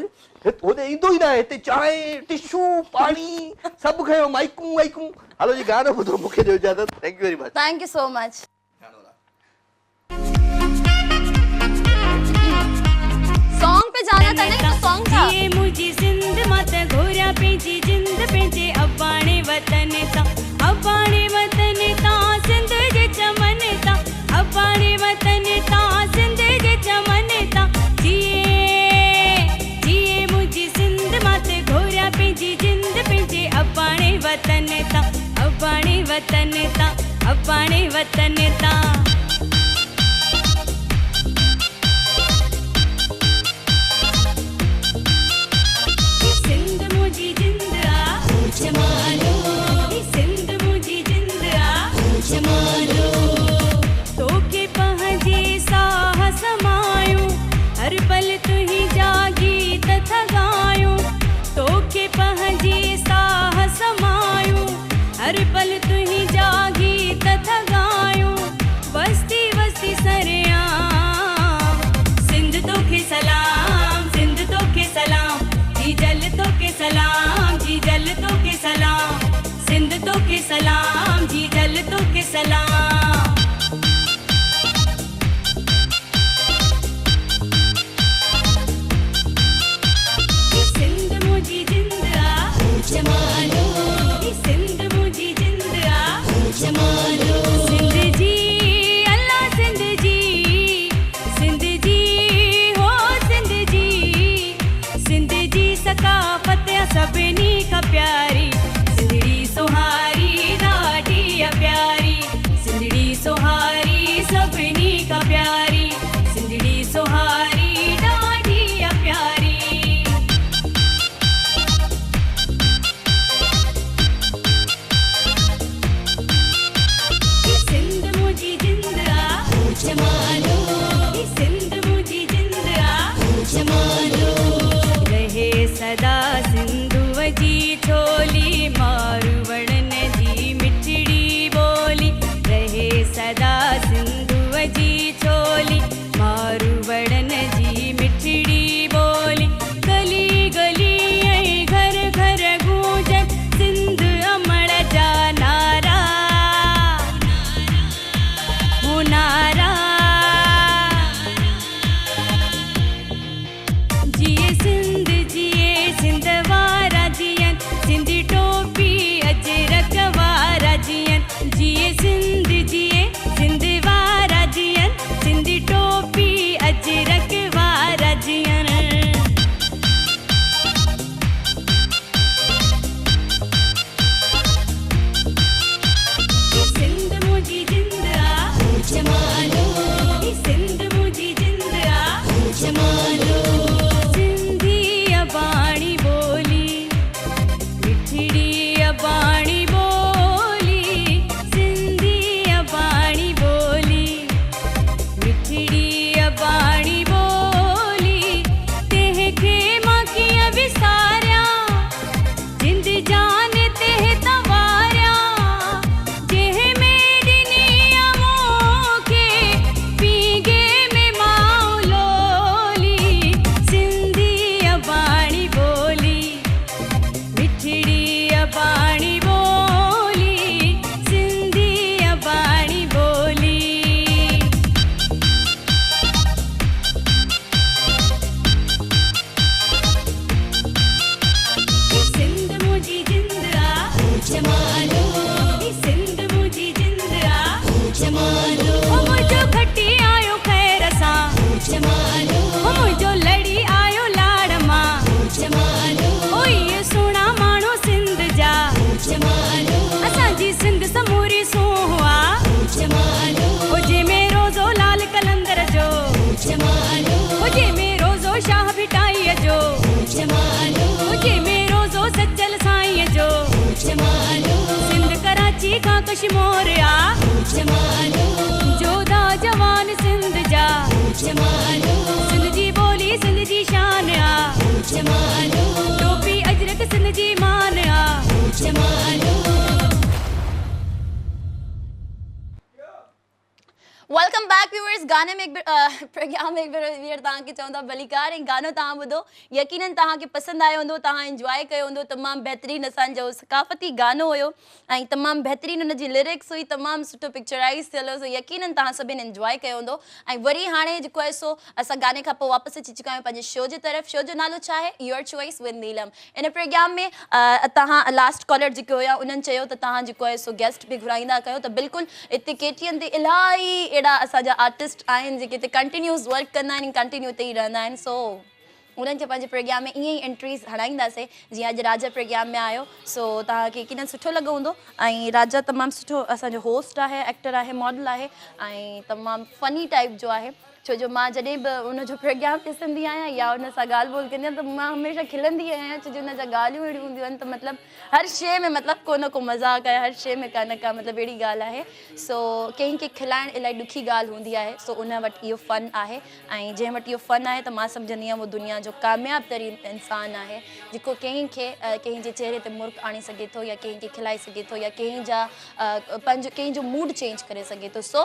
ओदे इंदो ही ना ते चाय टिश्यू पानी सब खयो माइकू हेलो जी गानो बुधो मुखे दे इजाजत thank you very much thank you so much song पे जाना था नहीं तो सॉन्ग था ये मुझी जिंद मत घोरा पेंची जिंद पेंचे अबाणे वतन ता सिंध जे चमन ता अबाणे वतन ता सिंध जे चमन ता जिए मुझी सिंध मत घोरा पेंची जिंद पेंचे अबाणे वतन ता अबाणे वतन ता सिंध मुझी जिंद आ जमालो सिंध मुझी जिंद आ जमालो तोके पहजे साह समायो हर पल तुही जागी तथा गायो तोके पहजे साह समायो हर पल तुही जागी तथा गायो बस्ती बस्ती सरेआम सिंध तोके सलाम जी जल तोके सलाम जी जल तोके सलाम सिंध तोके सलाम जी जल तोके सलाम सिंध मुझी जिंद आ जमालो सिंध मुझी जिंद आ जमालो सिंध जी अल्लाह सिंध जी हो सिंध जी सकाफत सभिनी का प्यारी सिंधड़ी सुहारी ॾाढी प्यारी सिंधड़ी सुहारी सभिनी का प्यारी सिंधड़ी सुहारी ॾाढी प्यारी सिंध मुझी जिंद आ जमालो सिंध मुझी जिंद आ जमालो रहे सदा सिंधुव जी छोली मारवड़न जी मिठड़ी बोली रहे सदा सिंधुव जी छोली मारवड़न जी मिठड़ी बोली गली गली घर घर गूंजन सिंध अमड़ जा नारा नारा जिए सिंध वारा जियन मोरिया जोधा जवान सिंध जा सिंध जी बोली सिंध जी शान आ टोपी अजरक सिंध जी मान आ वेलकम बैक व्यूअर्स गाने में प्रोग्राम में एक बार तव्हांखे चवंदा बलिकार ऐं गानो तव्हां ॿुधो यकीनन तव्हांखे पसंदि आयो हूंदो तव्हां इंजॉय कयो हूंदो तमामु बहितरीनु असांजो सकाफ़ती गानो हुयो ऐं तमामु बहितरीनु हुन जी लिरिक्स हुई तमामु सुठो पिक्चराइज़ थियल हुयो यकीनन तव्हां सभिनि इंजॉय कयो हूंदो ऐं वरी हाणे जेको आहे सो असां गाने खां पोइ वापसि अची चुका आहियूं पंहिंजे शो जे तरफ़ शो जो नालो छा आहे योर चॉइस विद नीलम इन प्रोग्राम में तव्हां लास्ट कॉलर जेके हुया उन्हनि चयो त तव्हां जेको आहे सो गेस्ट बि घुराईंदा कयो त बिल्कुलु हिते केटीएन ते इलाही अहिड़ा असांजा आर्टिस्ट आहिनि जेके हिते कंटिन्यूस वर्क कंदा आहिनि कंटिन्यू हिते ई रहंदा आहिनि सो उन्हनि खे पंहिंजे प्रोग्राम में ईअं ई एंट्रीज़ हणाईंदासीं जीअं अॼु राजा प्रोग्राम में आयो सो तव्हांखे यकीनन सुठो लॻो हूंदो ऐं राजा तमामु सुठो असांजो होस्ट आहे एक्टर आहे मॉडल आहे ऐं तमामु फनी टाइप जो आहे छो जो मां जॾहिं बि उनजो प्रोग्राम ॾिसंदी आहियां या उन सां ॻाल्हि ॿोल कंदी आहियां त मां हमेशह खिलंदी आहियां छो जो उन जा ॻाल्हियूं अहिड़ियूं हूंदियूं आहिनि त मतिलबु हर शइ में मतिलबु को न को मज़ाक़ आहे हर शइ में का न का मतिलबु अहिड़ी ॻाल्हि आहे सो कंहिंखे खिलाइणु इलाही ॾुखी ॻाल्हि हूंदी आहे सो उन वटि इहो फ़न आहे ऐं जंहिं वटि इहो फ़न आहे त मां सम्झंदी आहियां उहो दुनिया जो कामयाबु तरीन इंसानु आहे जेको कंहिंखे कंहिंजे चहिरे ते मुर्क आणे सघे थो या कंहिंखे खिलाए सघे थो या कंहिंजो मूड चेंज करे सघे थो सो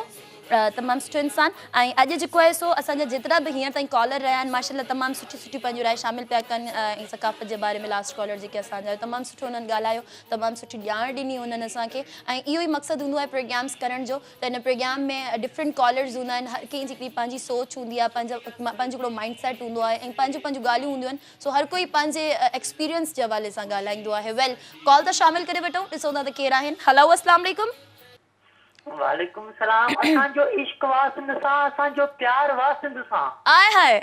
तमामु सुठो इंसानु ऐं अॼु जेको आहे सो असांजा जेतिरा बि हींअर ताईं कॉलर रहिया आहिनि माशाल्लाह तमामु सुठी पंहिंजो राय शामिलु पिया कनि ऐं सकाफ़त जे बारे में लास्ट कॉलर जेके असांजा तमामु सुठो हुननि ॻाल्हायो तमामु सुठी ॼाण ॾिनी हुननि असांखे ऐं इहो ई मक़सदु हूंदो आहे प्रोग्राम्स करण जो त हिन प्रोग्राम में डिफरेंट कॉलर्स हूंदा आहिनि हर कंहिंजी हिकिड़ी पंहिंजी सोच हूंदी आहे पंहिंजो हिकिड़ो माइंड सेट हूंदो आहे ऐं पंहिंजूं ॻाल्हियूं हूंदियूं आहिनि सो हर कोई पंहिंजे एक्सपीरियंस जे हवाले सां ॻाल्हाईंदो आहे वेल कॉल त शामिलु करे वठूं ॾिसूं था त केरु आहिनि हलो अस्सलाम वालेकुम वालेकुम सलाम असांजो इश्क वा सिंध सां असांजो प्यार वा सिंध सां आए हाय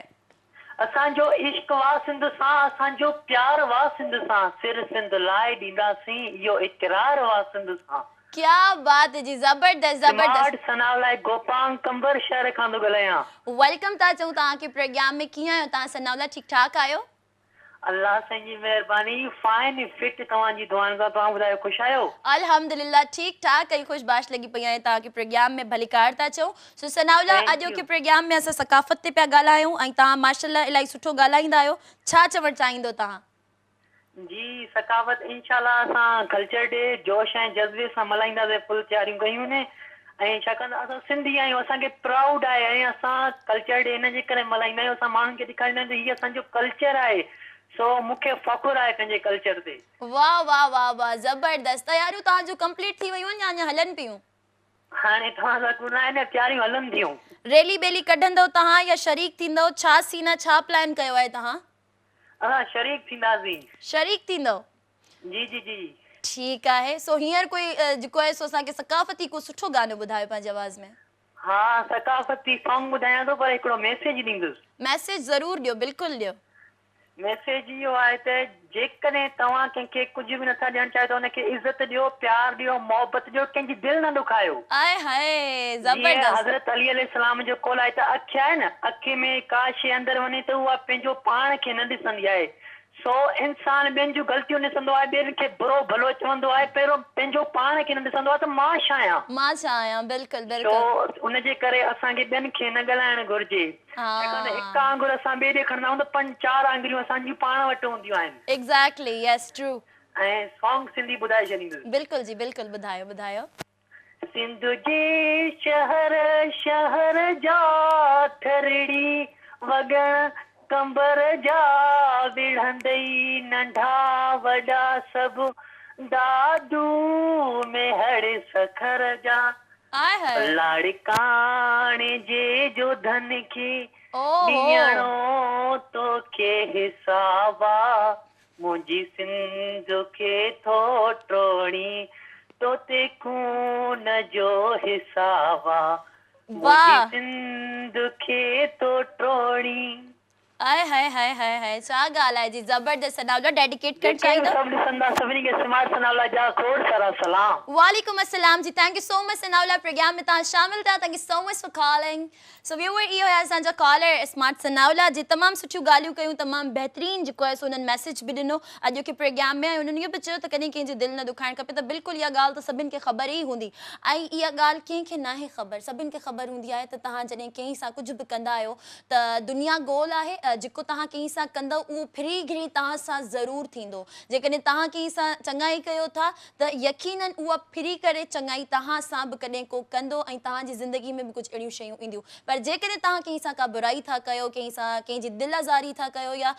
असांजो इश्क वा सिंध सां असांजो प्यार वा सिंध सां सिर सिंध लाइ ॾींदासीं इहो इक़रार वा सिंध सां क्या बात है जी जबरदस्त सनावला गोपांग कंबर शहर खां थो ॻाल्हायां वेलकम था चऊं तव्हांखे प्रोग्राम में कीअं आहियो तव्हां सनावला ठीकु ठाक आहियो अल्लाह साईं जी महिरबानी फाइन फिट तव्हांजी दुआउनि सां तव्हां ॿुधायो ख़ुशि आहियो अल्हम्दुलिल्लाह ठीकु ठाक ऐं ख़ुशबाश लॻी पई आहे तव्हांखे प्रोग्राम में भलीकार था चओ सो सनावला अॼोके प्रोग्राम में असां सकाफ़त ते पिया ॻाल्हायूं ऐं तव्हां माशाल्लाह इलाही सुठो ॻाल्हाईंदा आहियो छा चवणु चाहींदो तव्हां जी सकाफ़त इंशाल्लाह असां कल्चर डे जोश ऐं जज़्बे सां मल्हाईंदासीं फुल तयारियूं कयूं आहिनि ऐं छाकाणि असां सिंधी आहियूं असांखे प्राउड आहे ऐं असां कल्चर डे इन जे करे मल्हाईंदा आहियूं असां माण्हुनि खे ॾेखारींदा आहियूं त हीअ असांजो कल्चर आहे सो मूंखे फ़ख़ुरु आहे पंहिंजे कल्चर ते वाह वाह वाह वाह ज़बरदस्त तयारियूं तव्हांजूं कंप्लीट थी वियूं आहिनि या अञा हलनि पियूं हाणे तव्हां सां गुनाह आहिनि तयारियूं हलनि थियूं रैली बेली कढंदव तव्हां या शरीक थींदव छा सीन छा प्लान कयो आहे तव्हां असां शरीक थींदासीं शरीक थींदव जी जी जी ठीकु आहे सो हींअर कोई जेको आहे सो असांखे सकाफ़ती को सुठो गानो ॿुधायो पंहिंजे आवाज़ में हा सकाफ़ती सॉन्ग ॿुधायां थो पर हिकिड़ो मैसेज ॾींदुसि मैसेज ज़रूरु ॾियो बिल्कुलु ॾियो मैसेज इहो आहे त जेकॾहिं तव्हां कंहिंखे कुझु बि नथा ॾियणु चाहियो त हुनखे इज़त ॾियो प्यार ॾियो मोहबत ॾियो कंहिंजी दिलि न ॾुखायो आए हाय ज़बरदस्त हज़रत अली अलैहिस्सलाम जो कौल आहे त अखि आहे न अखि में का शइ अंदरि वञे त उहा पंहिंजो पाण खे न ॾिसंदी आहे सो इंसान ॿियनि जूं ग़लतियूं ॾिसंदो आहे ॿियनि खे बुरो भलो चवंदो आहे पहिरियों पंहिंजो पाण खे न ॾिसंदो आहे त मां छा आहियां बिल्कुलु सो बिल्कुलु उनजे करे असांखे ॿियनि खे न ॻाल्हाइणु घुरिजे हिकु आंगुर असां ॿिए ॾे खणंदा आहियूं त 5-4 आंगुरियूं असांजियूं पाण वटि हूंदियूं आहिनि एग्ज़ैक्टली यस ट्रू ऐं सॉन्ग सिंधी ॿुधाए छॾींदुसि बिल्कुलु जी बिल्कुलु ॿुधायो सिंध जे शहर शहर जा थरड़ी वॻण कंबर जा विढ़ंदई नंढा वॾा सभु दादू में हड़ सखर जा लाड़काणे जे जो धन खे ॾियणो तोखे हिसाबा मुंहिंजी सिंध खे थो टोणी तोते खून जो हिसाबा मुंहिंजी सिंध खे थो टोणी आय हाय हाय हाय हाय छा ॻाल्हि आहे जी ज़बरदस्त सनाउला डेडिकेट कर चाहिंदो सब ॾिसंदा सभिनी खे स्मार्ट सनाउला जा खोड़ सारा सलाम वालेकुम अस्सलाम जी thank you so much Sanaullah program में तव्हां शामिल थिया thank you so much for calling so viewer इहो आहे असांजा कॉलर स्मार्ट सनाउला जी तमामु सुठियूं ॻाल्हियूं कयूं तमामु बहितरीनु जेको आहे सो उन्हनि मैसेज बि ॾिनो अॼोके प्रोग्राम में ऐं उन्हनि इहो बि चयो त कॾहिं कंहिंजी दिलि न दुखाइणु खपे त बिल्कुलु इहा ॻाल्हि त सभिनि खे ख़बर ई हूंदी ऐं इहा ॻाल्हि कंहिंखे नाहे ख़बर सभिनि खे ख़बर हूंदी आहे त तव्हां जॾहिं कंहिं सां कुझु बि कंदा आहियो त दुनिया गोल आहे जेको तव्हां कंहिं सां कंदव उहो फिरी घिरी तव्हां सां ज़रूरु थींदो जेकॾहिं तव्हां कंहिं सां चङाई कयो था त यकीनन उहा फिरी करे चङाई तव्हां सां बि कॾहिं को कंदो ऐं तव्हांजी ज़िंदगी में बि कुझु अहिड़ियूं शयूं ईंदियूं पर जेकॾहिं तव्हां कंहिं सां का बुराई था कयो कंहिं सां कंहिंजी दिलि आज़ारी था कयो या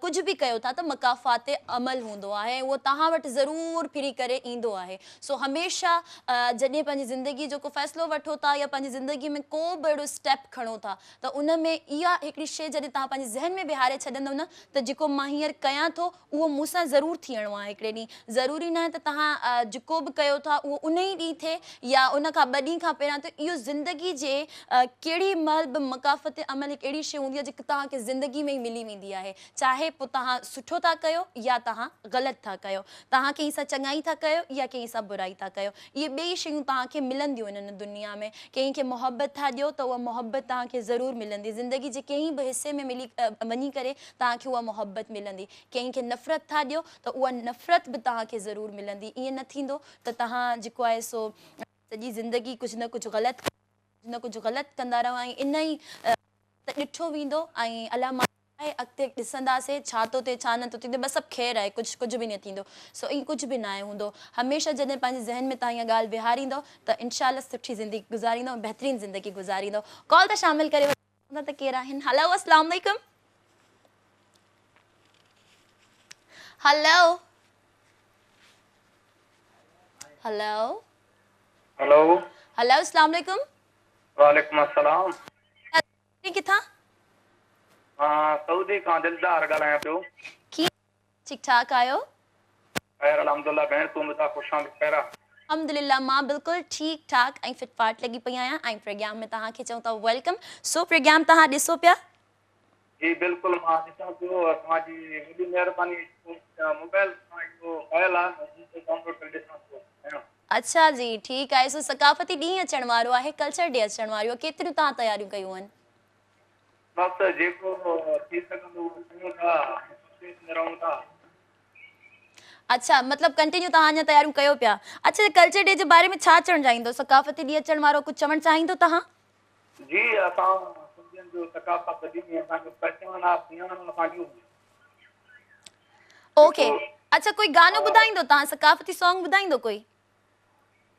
कुझु बि कयो था त मकाफ़ात अमल हूंदो आहे उहो तव्हां वटि ज़रूरु फिरी करे ईंदो आहे सो हमेशह जॾहिं पंहिंजी ज़िंदगी जो को फ़ैसिलो वठो था या पंहिंजी ज़िंदगी में को बि अहिड़ो स्टेप खणो था त उन में इहा हिकिड़ी शइ जॾहिं तव्हां पंहिंजे ज़हन में बिहारे छॾंदव न त जेको मां हींअर कयां थो उहो मूंसां ज़रूरु थियणो आहे हिकिड़े ॾींहुं ज़रूरी न आहे त तव्हां जेको बि कयो था उहो उन ई ॾींहुं थिए या उन खां ॿ ॾींहं खां पहिरियां त इहो ज़िंदगी जे कहिड़ी महिल बि मकाफ़त अमल हिकु अहिड़ी शइ हूंदी आहे जेकी तव्हांखे ज़िंदगी में ई मिली वेंदी आहे चाहे पोइ तव्हां सुठो था कयो या तव्हां ग़लति था कयो तव्हां कंहिं सां चङाई था कयो या कंहिं सां बुराई था कयो इहे ॿई शयूं तव्हांखे मिलंदियूं आहिनि हिन दुनिया में कंहिंखे मोहबत था ॾियो त उहा मोहबत तव्हांखे ज़रूरु मिलंदी ज़िंदगी जे कंहिं बि हिसे में मिली वञी करे तव्हांखे उहा मोहबत मिलंदी कंहिंखे नफ़रत था ॾियो त उहा नफ़रत बि तव्हांखे ज़रूरु मिलंदी ईअं न थींदो त तव्हां जेको आहे सो सॼी ज़िंदगी कुझु न कुझु ग़लति कंदा रहो ऐं इन ई त ॾिठो वेंदो ऐं अलाह मां अॻिते ॾिसंदासीं छा थो थिए छा नथो थिए बसि सभु ख़ैरु आहे कुझु बि न थींदो सो ईअं कुझु बि न आहे हूंदो हमेशह जॾहिं पंहिंजे ज़हन में तव्हां इहा ॻाल्हि विहारींदो त इंशाअल्लाह सुठी ज़िंदगी गुज़ारींदो बहितरीनु ज़िंदगी गुज़ारींदो कॉल त शामिल करे वठंदा त केरु आहिनि हलो अस्सलाम वालेकुम हेलो हेलो हेलो हेलो अस्सलाम वालेकुम वालेकुम अस्सलाम किथां सऊदी खां दिलदार ॻाल्हायां पियो ठीक ठाक आहियो ख़ैर अल्हम्दुलिल्लाह भेण तूं ॿुधा ख़ुशि आहीं ख़ैर अल्हम्दुलिल्लाह मां बिल्कुलु ठीक ठाक ऐं फिट फाट लॻी पई आहियां ऐं प्रोग्राम में तव्हांखे चऊं था वेलकम सो प्रोग्राम तव्हां ॾिसो पिया जी बिल्कुलु मां ॾिसां पियो असांजी वॾी महिरबानी मोबाइल सां इहो कयल आहे डाउनलोड करे ॾिसां पियो अच्छा जी ठीकु आहे सो सकाफ़ती ॾींहुं अचण वारो आहे कल्चर डे अचण वारो आहे केतिरियूं तव्हां तयारियूं कयूं आहिनि बसि जेको थी सघंदो कयूं था रहूं था अच्छा मतिलबु कंटिन्यू तव्हां अञा तयारियूं कयो पिया अच्छा कल्चर डे जे बारे में छा चवणु चाहींदो सकाफ़ती ॾींहुं अचण वारो कुझु चवणु चाहींदो तव्हां जी असां सिंधियुनि जो सकाफ़त ॾींहुं असांजो पहचान आहे सुञाण असांजो ओके अच्छा कोई गानो ॿुधाईंदो तव्हां सकाफ़ती सॉन्ग ॿुधाईंदो कोई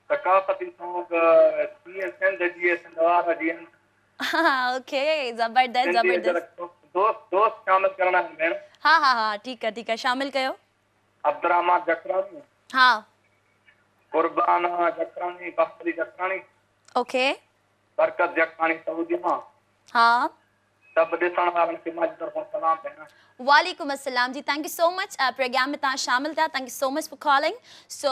सकाफ़ती सॉन्ग जीअं सिंध जीअं सिंधवार जीअं ओके ज़बरदस्त दोस्त शामिल करना है मैडम हाँ ठीक है शामिल कयो अब्दुर्रहमान जकरानी हाँ कुर्बान जकरानी बखरी जकरानी ओके बरकत जकरानी सऊदी मां हाँ सब ॾिसण वारनि खे मुंहिंजी तरफ़ां सलाम भेण वालेकुम अस्सलाम जी thank you so much programme में तव्हां शामिल थिया thank you so much for calling so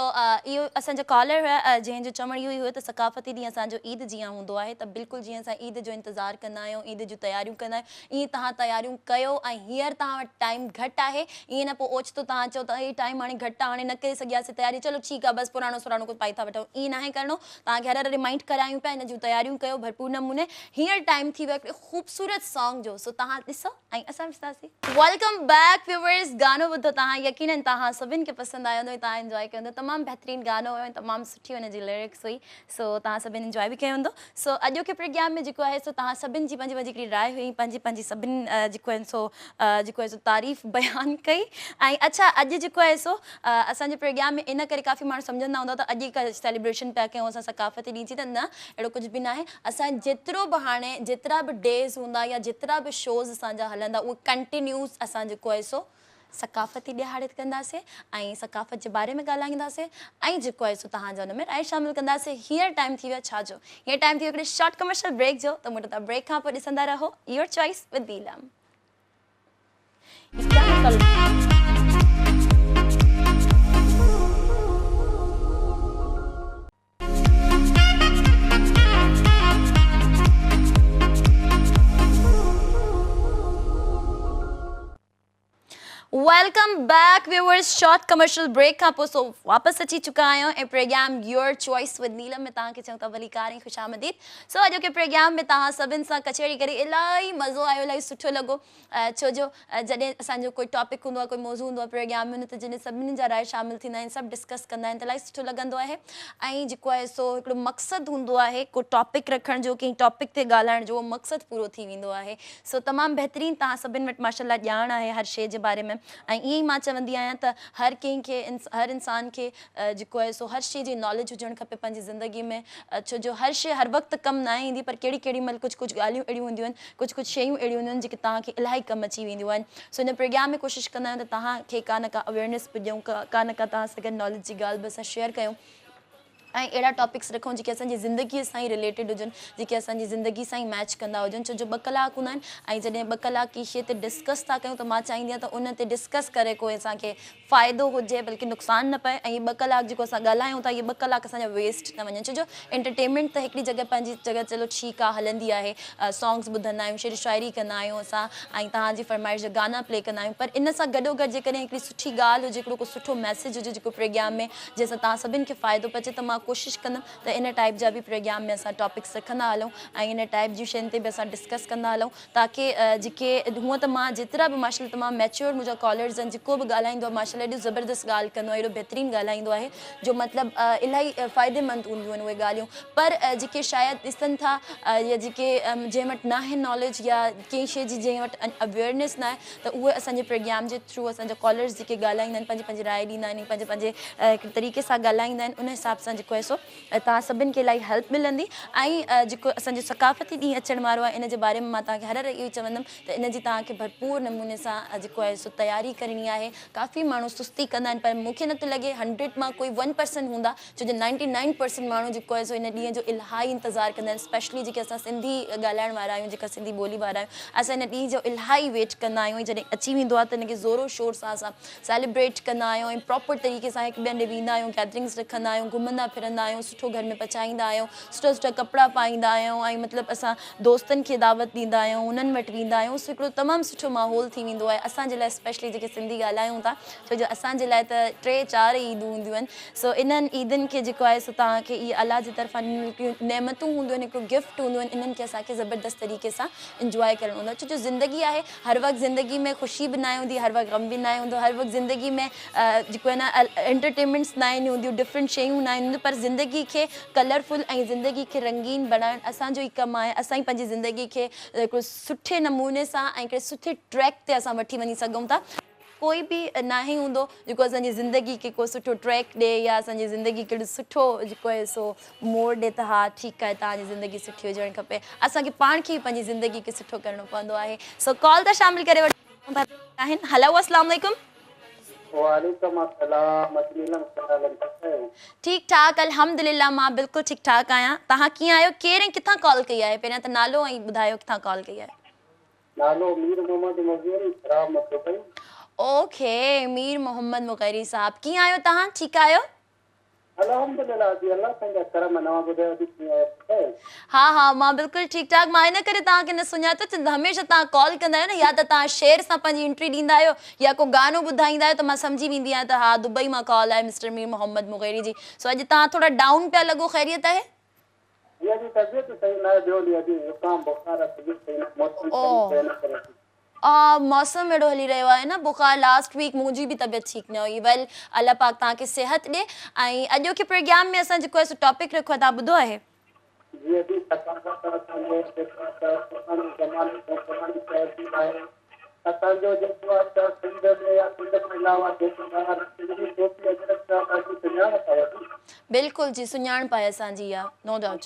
इहो असांजो कॉलर हुआ जंहिंजो चवणु इहो ई हुयो त सकाफ़ती ॾींहुं असांजो ईद जीअं हूंदो आहे त बिल्कुलु जीअं असां ईद जो इंतज़ारु कंदा आहियूं ईद जूं तयारियूं कंदा आहियूं ईअं तव्हां तयारियूं कयो ऐं हींअर तव्हां वटि टाइम घटि आहे ईअं न पोइ ओचितो तव्हां चओ त हीअ टाइम हाणे घटि आहे हाणे न करे सघियासीं तयारी चलो ठीकु आहे बसि पुराणो सुराणो कुझु पाई था वठूं ईअं न आहे करिणो तव्हांखे हर रिमाइंड करायूं पिया हिन जूं तयारियूं कयो भरपूर नमूने हींअर टाइम थी वियो हिकिड़े ख़ूबसूरत सॉन्ग जो सो तव्हां ॾिसो ऐं असां ॾिसंदासीं वेलकम बैक व्यूअर्स गानो ॿुधो तव्हां यकीनन तव्हां सभिनि खे पसंदि आयो हूंदो तव्हां इंजॉय कयो हूंदो तमामु बहितरीनु गानो हुयो तमामु सुठी हुनजी लिरिक्स हुई सो तव्हां सभिनि इंजॉय बि कयो हूंदो सो अॼोके प्रोग्राम में जेको आहे सो तव्हां सभिनि जी पंहिंजी हिकिड़ी राय हुई पंहिंजी सभिनि जेको आहे सो तारीफ़ बयानु कई ऐं अच्छा अॼु जेको आहे सो असांजे प्रोग्राम में इन करे काफ़ी माण्हू सम्झंदा हूंदा त अॼु हिकु सेलिब्रेशन पिया कयूं असां सकाफ़ती ॾींहुं जी त न अहिड़ो कुझु बि न आहे असां जेतिरो बि हाणे जेतिरा बि डेज़ हूंदा या जेतिरा बि शोज़ असांजा हलंदा उहे कंटिन्यूस असां जेको आहे सो सकाफ़ती ॾियारित कंदासीं ऐं सकाफ़त जे बारे में ॻाल्हाईंदासीं ऐं जेको आहे सो तव्हांजा हुन में राय शामिल कंदासीं हींअर टाइम थी वियो छा जो हींअर टाइम थी वियो हिकिड़े शॉर्ट कमर्शियल ब्रेक जो त मूं तव्हां ब्रेक खां पोइ ॾिसंदा रहो your choice with Neelam welcome back viewers short commercial break खां पोइ वापसि अची चुका आहियूं ऐं program your choice with Neelam में तव्हांखे चऊं था भली कार ऐं ख़ुशामदीद। सो अॼोके प्रोग्राम में तव्हां सभिनि सां कचहरी करे इलाही मज़ो आयो, इलाही सुठो लॻो। छो जो जॾहिं असांजो कोई टॉपिक हूंदो आहे, कोई मौज़ू हूंदो आहे प्रोग्राम में, त जॾहिं सभिनी जा राय शामिलु थींदा आहिनि, सभु डिस्कस कंदा आहिनि, त इलाही सुठो लॻंदो आहे। ऐं जेको आहे सो हिकिड़ो मक़सदु हूंदो आहे को टॉपिक रखण जो, कंहिं टॉपिक ते ॻाल्हाइण जो, उहो मक़सदु पूरो थी वेंदो आहे। सो तमामु बहितरीनु तव्हां सभिनि वटि माशाल्लाह ॼाण आहे हर शइ जे बारे में। ऐं ईअं ई मां चवंदी आहियां त हर कंहिंखे हर इंसान खे जेको आहे सो हर शइ जी नॉलेज हुजणु खपे पंहिंजी ज़िंदगी में। छो जो हर शइ हर वक़्तु कमु न ईंदी, पर केॾी महिल कुझु ॻाल्हियूं अहिड़ियूं हूंदियूं आहिनि, कुझु शयूं अहिड़ियूं हूंदियूं आहिनि जेके तव्हांखे इलाही कमु अची वेंदियूं आहिनि। सो हिन प्रोग्राम में कोशिशि कंदा आहियूं त तव्हांखे का न का अवेयरनेस पुॼूं, का न का तव्हां सां गॾु नॉलेज जी ॻाल्हि बि असां शेयर कयूं ऐं अहिड़ा टॉपिक्स रखूं जेके असांजी ज़िंदगीअ सां ई रिलेटेड हुजनि, जेके असांजी ज़िंदगी सां ई मैच कंदा हुजनि। छो जो 2 कलाक हूंदा आहिनि ऐं जॾहिं 2 कलाक की शइ ते डिस्कस था कयूं, त मां चाहींदी आहियां त उन ते डिस्कस करे कोई असांखे फ़ाइदो हुजे, बल्कि नुक़सानु न पए। ऐं इहे 2 कलाक जेको असां ॻाल्हायूं था, इहे 2 कलाक असांजा वेस्ट न वञनि। छो जो एंटरटेनमेंट त हिकिड़ी जॻह पंहिंजी जॻह चलो ठीकु आहे, हलंदी आहे, सॉन्ग्स ॿुधंदा आहियूं, शेर शाइरी कंदा आहियूं असां, ऐं तव्हांजी फरमाइश जा गाना प्ले कंदा आहियूं। पर इन सां गॾोगॾु जेकॾहिं हिकिड़ी सुठी ॻाल्हि हुजे, हिकिड़ो को सुठो मैसेज हुजे जेको प्रोग्राम में, जंहिंसां तव्हां सभिनि खे फ़ाइदो पहुचे, त मां कोशिशि कंदमि त इन टाइप जा बि प्रोग्राम में असां टॉपिक्स रखंदा हलूं ऐं इन टाइप जूं शयुनि ते बि असां डिस्कस कंदा हलूं, ताकी जेके हूअं त मां जेतिरा बि माशाल्लाह तमामु मैच्योर मुंहिंजा कॉलर्स आहिनि, जेको बि ॻाल्हाईंदो आहे माशाल्लाह एॾो ज़बरदस्त ॻाल्हि कंदो आहे, एॾो बहितरीनु ॻाल्हाईंदो आहे, जो मतिलबु इलाही फ़ाइदेमंद हूंदियूं आहिनि उहे ॻाल्हियूं। पर जेके शायदि ॾिसनि था या जेके जंहिं वटि न आहे नॉलेज या कंहिं शइ जी जंहिं वटि अवेयरनेस न आहे, त उहे असांजे प्रोग्राम जे थ्रू असांजा कॉलर्स जेके ॻाल्हाईंदा आहिनि, पंहिंजी राय ॾींदा आहिनि, पंहिंजे हिकिड़े तरीक़े सां ॻाल्हाईंदा आहिनि, उन हिसाब सां जेको आहे सो तव्हां सभिनि खे इलाही हेल्प मिलंदी। ऐं जेको असांजो सकाफ़ती ॾींहुं अचण वारो आहे, इन जे बारे में मां तव्हांखे हर इहो ई चवंदमि त इन जी तव्हांखे भरपूर नमूने सां जेको आहे सो तयारी करणी आहे। काफ़ी माण्हू सुस्ती कंदा आहिनि, पर मूंखे नथो लॻे 100 मां कोई 1% हूंदा, छो जो 99% माण्हू जेको आहे सो इन ॾींहं जो इलाही इंतज़ारु कंदा आहिनि। स्पेशली जेके असां सिंधी ॻाल्हाइण वारा आहियूं, जेका सिंधी ॿोली वारा आहियूं, असां इन ॾींहं जो इलाही वेट कंदा आहियूं। ऐं जॾहिं अची वेंदो आहे त हिनखे ज़ोरो शोर सां असां सेलिब्रेट कंदा आहियूं ऐं प्रॉपर तरीक़े सां हिक ॿिए ॾे वेंदा आहियूं, गैदरिंग्स रखंदा आहियूं, घुमंदा फिरंदा आहियूं, सुठो घर में पचाईंदा आहियूं, सुठा कपिड़ा पाईंदा आहियूं, ऐं मतिलबु असां दोस्तनि खे दावत ॾींदा आहियूं, उन्हनि वटि वेंदा आहियूं। सो हिकिड़ो तमामु सुठो माहौल थी वेंदो आहे असांजे लाइ, स्पेशली जेके सिंधी ॻाल्हायूं था, छो जो असांजे लाइ त 3-4 ईदूं हूंदियूं आहिनि। सो इन्हनि ईदनि खे जेको आहे सो तव्हांखे इहे अलाह जी तरफ़ां नेमतूं हूंदियूं आहिनि, हिकिड़ो गिफ्ट हूंदियूं आहिनि, इन्हनि खे असांखे ज़बरदस्त तरीक़े सां इंजॉय करणो हूंदो आहे। छो जो ज़िंदगी आहे, हर वक़्तु ज़िंदगी में ख़ुशी बि न हूंदी, हर वक़्तु ग़म बि न हूंदो, हर वक़्तु ज़िंदगी में जेको आहे न एंटरटेनमेंट्स न आहिनि हूंदियूं, डिफरेंट शयूं न आहिनि, पर ज़िंदगी खे कलरफुल ऐं ज़िंदगी खे रंगीन बनाइण असांजो ई कमु आहे। असां ई पंहिंजी ज़िंदगी खे हिकिड़े सुठे नमूने सां ऐं हिकिड़े सुठे ट्रैक ते असां वठी वञी सघूं था। कोई बि न ई हूंदो जेको असांजी ज़िंदगी खे को सुठो ट्रैक ॾिए या असांजी ज़िंदगी खे सुठो जेको आहे सो मोड़ ॾिए, त हा ठीकु आहे, तव्हांजी ज़िंदगी सुठी हुजणु खपे। असांखे पाण खे ई पंहिंजी ज़िंदगी खे सुठो करिणो पवंदो आहे। सो कॉल त शामिलु करे वठो आहिनि। हलो, अस्सलाम वालेकुम। वालेकुम अस्सलाम। ठीकु ठाक अल्हम्दुलिल्लाह, मां बिल्कुलु ठीकु ठाक आहियां। तव्हां कीअं आहियो? केरु ऐं किथां कॉल कई आहे? पहिरियां त नालो ऐं ॿुधायो किथां कॉल कई आहे? नालो मीर मोहम्मद मुग़ीरी, राम मथुरई। ओके, मीर मोहम्मद मुग़ीरी साहब, कीअं आहियो तव्हां? ठीकु आहियो? अल्हम्दुलिल्लाह जी, अल्लाह पंहिंजा करम नवां ॿुधायो थी कीअं आहे? हा, मां बिल्कुलु ठीकु ठाक। मां इन करे तव्हांखे न सुञातो त हमेशह तव्हां कॉल कंदा आहियो न, या त तव्हां शेर सां पंहिंजी एंट्री ॾींदा आहियो या को गानो ॿुधाईंदा आहियो, त मां सम्झी वेंदी आहियां त हा, दुबई मां कॉल आहे मिस्टर मीर मोहम्मद मुग़ीरी जी। सो अॼु तव्हां थोरा डाउन पिया लॻो, ख़ैरियत आहे? ये जी तबीयत सही ना है, ॿियो ॾींहुं अॼु ज़ुकाम बुखार तबीयत सही न, मौसम सही न करे। मौसम अहिड़ो हली रहियो आहे न, बुखार लास्ट वीक मुंहिंजी बि तबियत ठीकु न हुई। वेल, अल्लाह पाक तव्हांखे सिहत ॾिए। ऐं अॼोके प्रोग्राम में असां जेको आहे सो टॉपिक रखो आहे, तव्हां ॿुधो आहे? जी जी, असांजो जेको आहे सिंध में या सिंध खां अलावा बिल्कुलु जी, सुञाणप आहे असांजी, आहे नो डाउट।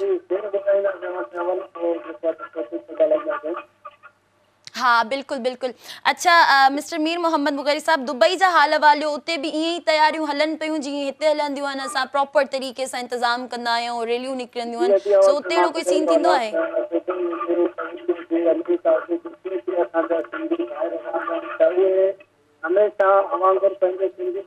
हाँ, बिल्कुलु बिल्कुलु। अच्छा, मिस्टर मीर मोहम्मद मुग़ीरी साहब, दुबई जा हाल वालियो, उते बि ईअं ई तयारियूं हलनि पियूं जीअं हिते हलंदियूं आहिनि? असां प्रॉपर तरीक़े सां इंतज़ाम कंदा आहियूं, रैलियूं निकिरंदियूं आहिनि, सो उते अहिड़ो कोई सीन थींदो आहे? हमेशा वांगुरु पंहिंजे सिंधी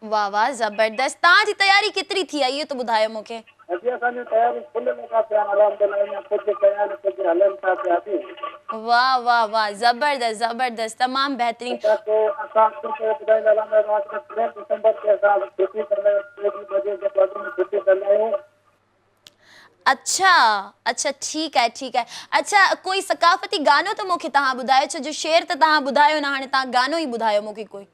वाह वाह, ज़बरदस्त। तव्हांजी तयारी केतिरी थी आहे इहो त ॿुधायो मूंखे। अॼु असांजी तयारी फुल लॻा पिया आहिनि, अल्हम्दुलिल्लाह, कुझु कया आहिनि, कुझु हलनि था पिया थी। वाह वाह वाह, जबरदस्त जबरदस्त, तमाम बेहतरीन। तो असां तो ॿुधाईंदा रहंदा आहियूं 3 दिसंबर ते असां छुटी कंदा आहियूं, 3 बजे जे बाद में छुटी कंदा आहियूं। अच्छा अच्छा, ठीक है। अच्छा, कोई सकाफ़ती गानो तो मूंखे तव्हां ॿुधायो, छो जो शेर त तव्हां ॿुधायो न, हाणे तव्हां गानो ई ॿुधायो मूंखे कोई।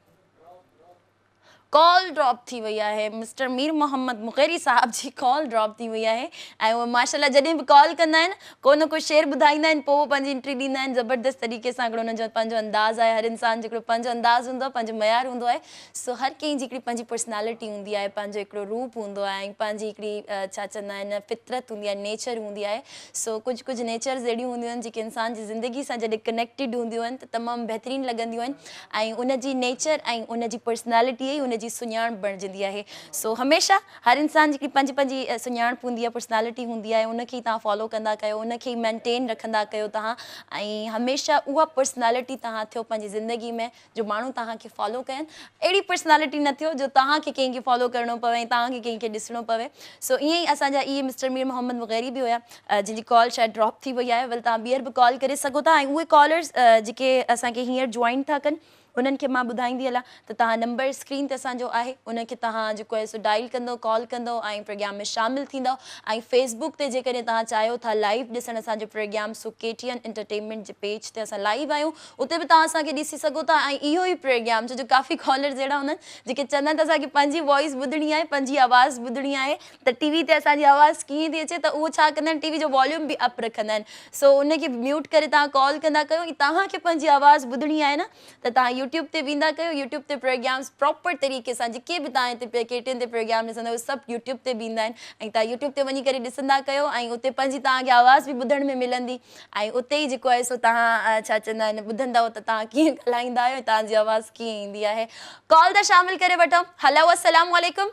कॉल ड्रॉप थी वई आहे, मिस्टर मीर मोहम्मद मुग़ेरी साहब जी कॉल ड्रॉप थी वई आहे। ऐं उहे माशाल्लाह जॾहिं बि कॉल कंदा आहिनि को न को शेर ॿुधाईंदा आहिनि, पोइ पंहिंजी एंट्री ॾींदा आहिनि ज़बरदस्त तरीक़े सां। हिकिड़ो हुनजो पंहिंजो अंदाज़ आहे, हर इंसान जो हिकिड़ो पंहिंजो अंदाज़ हूंदो आहे, पंहिंजो मयार हूंदो आहे। सो हर कंहिं जी हिकिड़ी पंहिंजी पर्सनैलिटी हूंदी आहे, पंहिंजो हिकिड़ो रूप हूंदो आहे, ऐं पंहिंजी हिकिड़ी छा चवंदा आहिनि फितरत हूंदी आहे, नेचर हूंदी आहे। सो कुझु नेचर्स अहिड़ियूं हूंदियूं आहिनि जेके इंसान जी ज़िंदगी सां जॾहिं कनेक्टेड हूंदियूं आहिनि त तमामु बहितरीनु लॻंदियूं आहिनि, ऐं उनजी नेचर ऐं उनजी पर्सनैलिटी ई उनजी सुञाण बणिजंदी आहे। सो हमेशह हर इंसान जी पंहिंजी पंहिंजी सुञाणप हूंदी आहे, पर्सनैलिटी हूंदी आहे, उनखे ई तव्हां फॉलो कंदा कयो, उनखे ई मेंटेन रखंदा कयो तव्हां, ऐं हमेशह उहा पर्सनैलिटी तव्हां थियो पंहिंजी ज़िंदगी में जो माण्हू तव्हांखे फॉलो कनि। अहिड़ी पर्सनैलिटी न थियो जो तव्हांखे कंहिंखे फॉलो करिणो पवे ऐं तव्हांखे कंहिंखे ॾिसणो पवे। सो ईअं ई असांजा इहे मिस्टर मीर मोहम्मद मुग़ेरी बि हुया, जंहिंजी कॉल शायदि ड्रॉप थी वई आहे। वेल तव्हां ॿीहर बि कॉल करे सघो था, ऐं उहे कॉलर्स जेके असांखे हींअर जॉइन था कनि उन्हनि खे मां ॿुधाईंदी हलां त तव्हां नंबर स्क्रीन ते असांजो आहे, उनखे तव्हां जेको आहे सो डायल कंदो, कॉल कंदो ऐं प्रोग्राम में शामिलु थींदो। ऐं फेसबुक ते जेकॾहिं तव्हां चाहियो था लाइव ॾिसणु असांजो प्रोग्राम, सो KTN एंटरटेनमेंट जे पेज ते असां लाइव आहियूं, उते बि तव्हां असांखे ॾिसी सघो था। ऐं इहो ई प्रोग्राम छो जो काफ़ी कॉलर्स अहिड़ा हूंदा आहिनि जेके चवंदा आहिनि त असांखे पंहिंजी वॉइस ॿुधणी आहे, पंहिंजी आवाज़ ॿुधणी आहे, त TV ते असांजी आवाज़ कीअं थी अचे, त उहो छा कंदा आहिनि TV जो वॉल्यूम बि अप रखंदा आहिनि। सो उनखे म्यूट करे तव्हां कॉल कंदा कयो, ऐं तव्हांखे पंहिंजी आवाज़ ॿुधणी आहे न त तव्हां यूट्यूब ते वेंदा कयो, यूट्यूब ते प्रोग्राम्स प्रॉपर तरीक़े सां जेके बि तव्हां हिते KTN ते प्रोग्राम ॾिसंदा उहे सभु यूट्यूब ते बि ईंदा आहिनि, ऐं तव्हां यूट्यूब ते वञी करे ॾिसंदा कयो, ऐं उते पंहिंजी तव्हांखे आवाज़ बि ॿुधण में मिलंदी, ऐं उते ई जेको आहे सो तव्हां छा चवंदा आहिनि ॿुधंदव त तव्हां कीअं ॻाल्हाईंदा आहियो, तव्हांजी आवाज़ कीअं ईंदी आहे। कॉल त शामिलु करे वठो। हलो, अस्सलाम वालेकुम।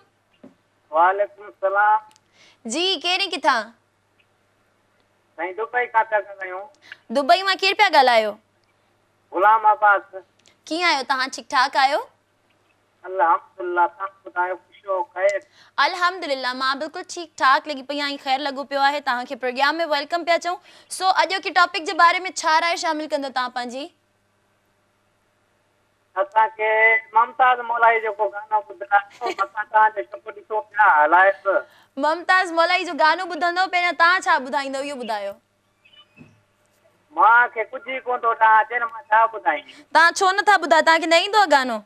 वालेकुम सलाम जी, केरु किथां? साईं दुबई खां पिया ॻाल्हायूं। दुबई मां केरु पिया ॻाल्हायो? गुलाम अब्बास। कीअं आहियो तव्हां? ठीकु ठाकु आहियो? अल्हम्दुलिल्लाह, तव्हां ॿुधायो ख़ुशो ख़ैर? अल्हम्दुलिल्लाह, मां बिल्कुलु ठीकु ठाकु लॻी पई आहियां, ख़ैरु लॻो पियो आहे, तव्हांखे प्रोग्राम में वेलकम पिया चऊं। सो अॼु के टॉपिक जे बारे में छा राय शामिलु कंदो तव्हां पंहिंजी? असांखे ममताज़ मौलाई जेको गानो ॿुधायो, असां तव्हांजे शो ॾिसो पिया हलाए। मुमताज़ मौलाई जो गानो ॿुधंदव, पहिरियों तव्हां छा ॿुधाईंदव इहो ॿुधायो? मूंखे कुझु ई कोन थो अचे, मां छा ॿुधाईंदी। तव्हां छो नथा ॿुधायो? तव्हांखे न ईंदो आहे गानो?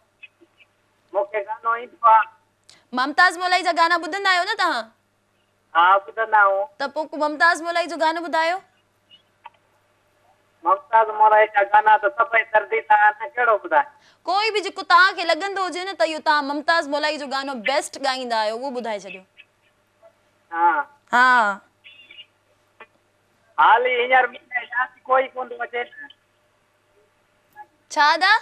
मूंखे गानो ईंदो आहे। मुमताज़ मौलाई जा गाना ॿुधंदा आहियो न तव्हां? हा, ॿुधंदा आहियूं। त पोइ मुमताज़ मौलाई जो गानो ॿुधायो। मुमताज़ मौलाई जा गाना त सभई दर्दी था, कहिड़ो ॿुधाए? कोई बि जेको तव्हांखे लॻंदो हुजे न त इहो तव्हां मुमताज़ मौलाई जो गानो बेस्ट ॻाईंदा आहियो, उहो ॿुधाए छॾियो। हा, हाली हींअर यादि कोई कोन थो अचे। छा दा?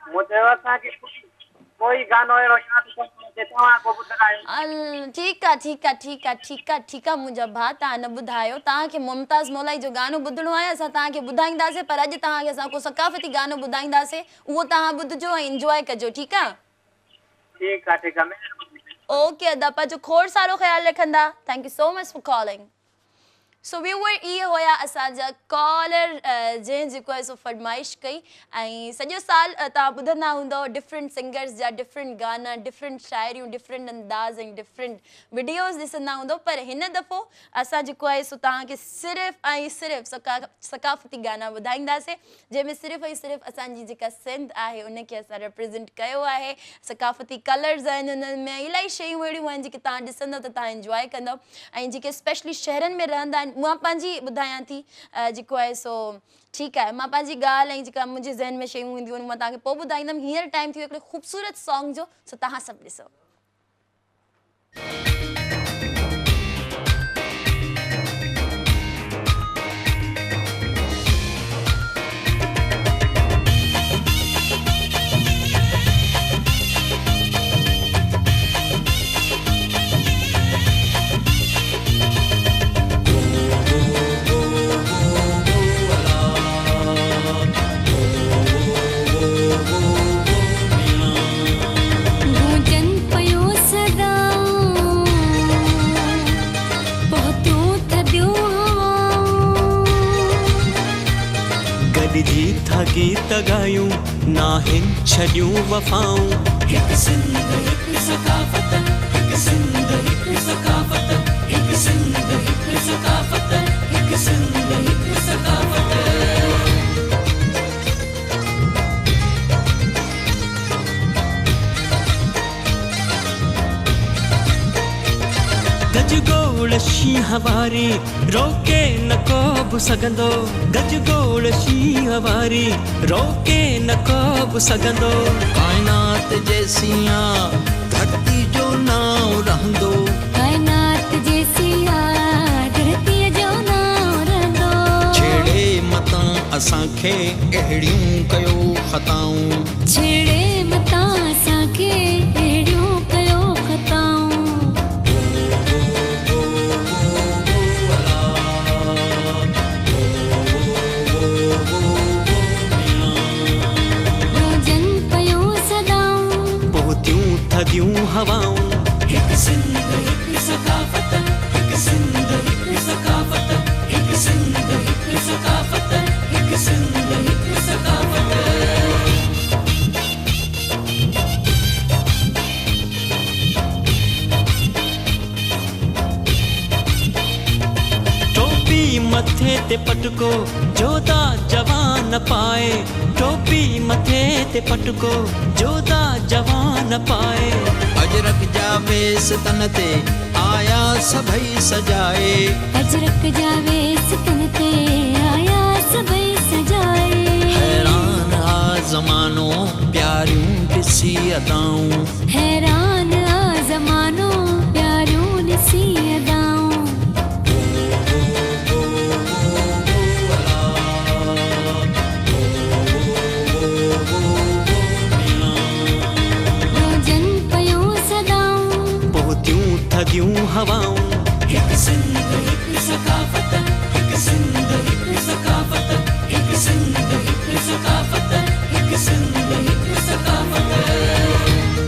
मूं चयो असांखे कोई गानो अहिड़ो यादि कोन थो अचे, तव्हां को ॿुधायो। ठीकु आहे मुंहिंजा भाउ, तव्हां न ॿुधायो, तव्हांखे मुमताज़ मौलाई जो गानो ॿुधणो आहे, असां तव्हांखे ॿुधाईंदासीं, पर अॼु तव्हांखे असां को सकाफ़ती गानो ॿुधाईंदासीं, उहो तव्हां ॿुधजो ऐं इंजॉय कजो। ठीकु आहे? ठीकु आहे। ओके अदा, पंहिंजो खोड़ सारो ख़्यालु रखंदा। Thank you so much for calling. So viewer, इहे हुया असांजा कॉलर जंहिं जेको आहे सो फरमाइश कई, ऐं सॼो साल तव्हां ॿुधंदा हूंदव डिफरेंट सिंगर्स जा डिफरेंट गाना, डिफरेंट शाइरियूं, डिफरेंट अंदाज़ ऐं डिफरेंट वीडियोज़ ॾिसंदा हूंदव, पर हिन दफ़ो असां जेको आहे सो तव्हांखे सिर्फ़ु ऐं सिर्फ़ु सकाफ़ती गाना ॿुधाईंदासीं, जंहिंमें सिर्फ़ु ऐं सिर्फ़ु असांजी जेका सिंध आहे उनखे असां रिप्रेज़ेंट कयो आहे। सकाफ़ती कलर्स आहिनि, उन्हनि में इलाही शयूं अहिड़ियूं आहिनि जेके तव्हां ॾिसंदव त तव्हां इंजॉय कंदव, ऐं जेके स्पेशली शहरनि में रहंदा आहिनि मां पंहिंजी ॿुधायां थी जेको आहे सो। ठीकु आहे, मां पंहिंजी ॻाल्हि ऐं जेका मुंहिंजे ज़हन में शयूं हूंदियूं आहिनि मां तव्हांखे पोइ ॿुधाईंदमि। हींअर टाइम थी वियो हिकिड़े ख़ूबसूरत सॉन्ग जो, सो तव्हां सभु ॾिसो। गूंजन पयो सदा ना हिन छॾियूं वफ़ाऊं हिक सिंध हिक सकाफ़त हिक सिंध हिक सकाफ़त हिक सिंध हिक सकाफ़त हिक सिंध हिक सकाफ़त गजगोड़ शींहं वारी रोके न को बि सघंदो गजगोड़ शींहं वारी रोके न को बि सघंदो कायनात जैसिया धरती जो नाव रहंदो कायनात जैसिया धरती जो नाव रहंदो छेड़े मतां असांखे अहिड़ियूं कयो ख़ताऊं छेड़े मतां असांखे अहिड़ियूं कयो ख़ताऊं थदियूं हवाऊं हिक सिंध हिक सकाफ़त हिक सिंध हिक सकाफ़त हिक सिंध हिक सकाफ़त हिक सिंध हिक सकाफ़त टोपी मथे ते पटको जोधा जवान पाए टोपी मथे ते पटको जोधा जवान पाए अजरक जा वेस तन ते आया सभई सजाए अजरक जा वेस तन ते आया सभई सजाए हैरान आ ज़मानो प्यारियूं ॾिसी अदाऊं हैरान आ ज़मानो प्यारियूं ॾिसी अदाऊं थदियूं हवाऊं हिक सिंध हिक सकाफ़त हिक सिंध हिक सकाफ़त हिक सिंध हिक सकाफ़त हिक सिंध हिक सकाफ़त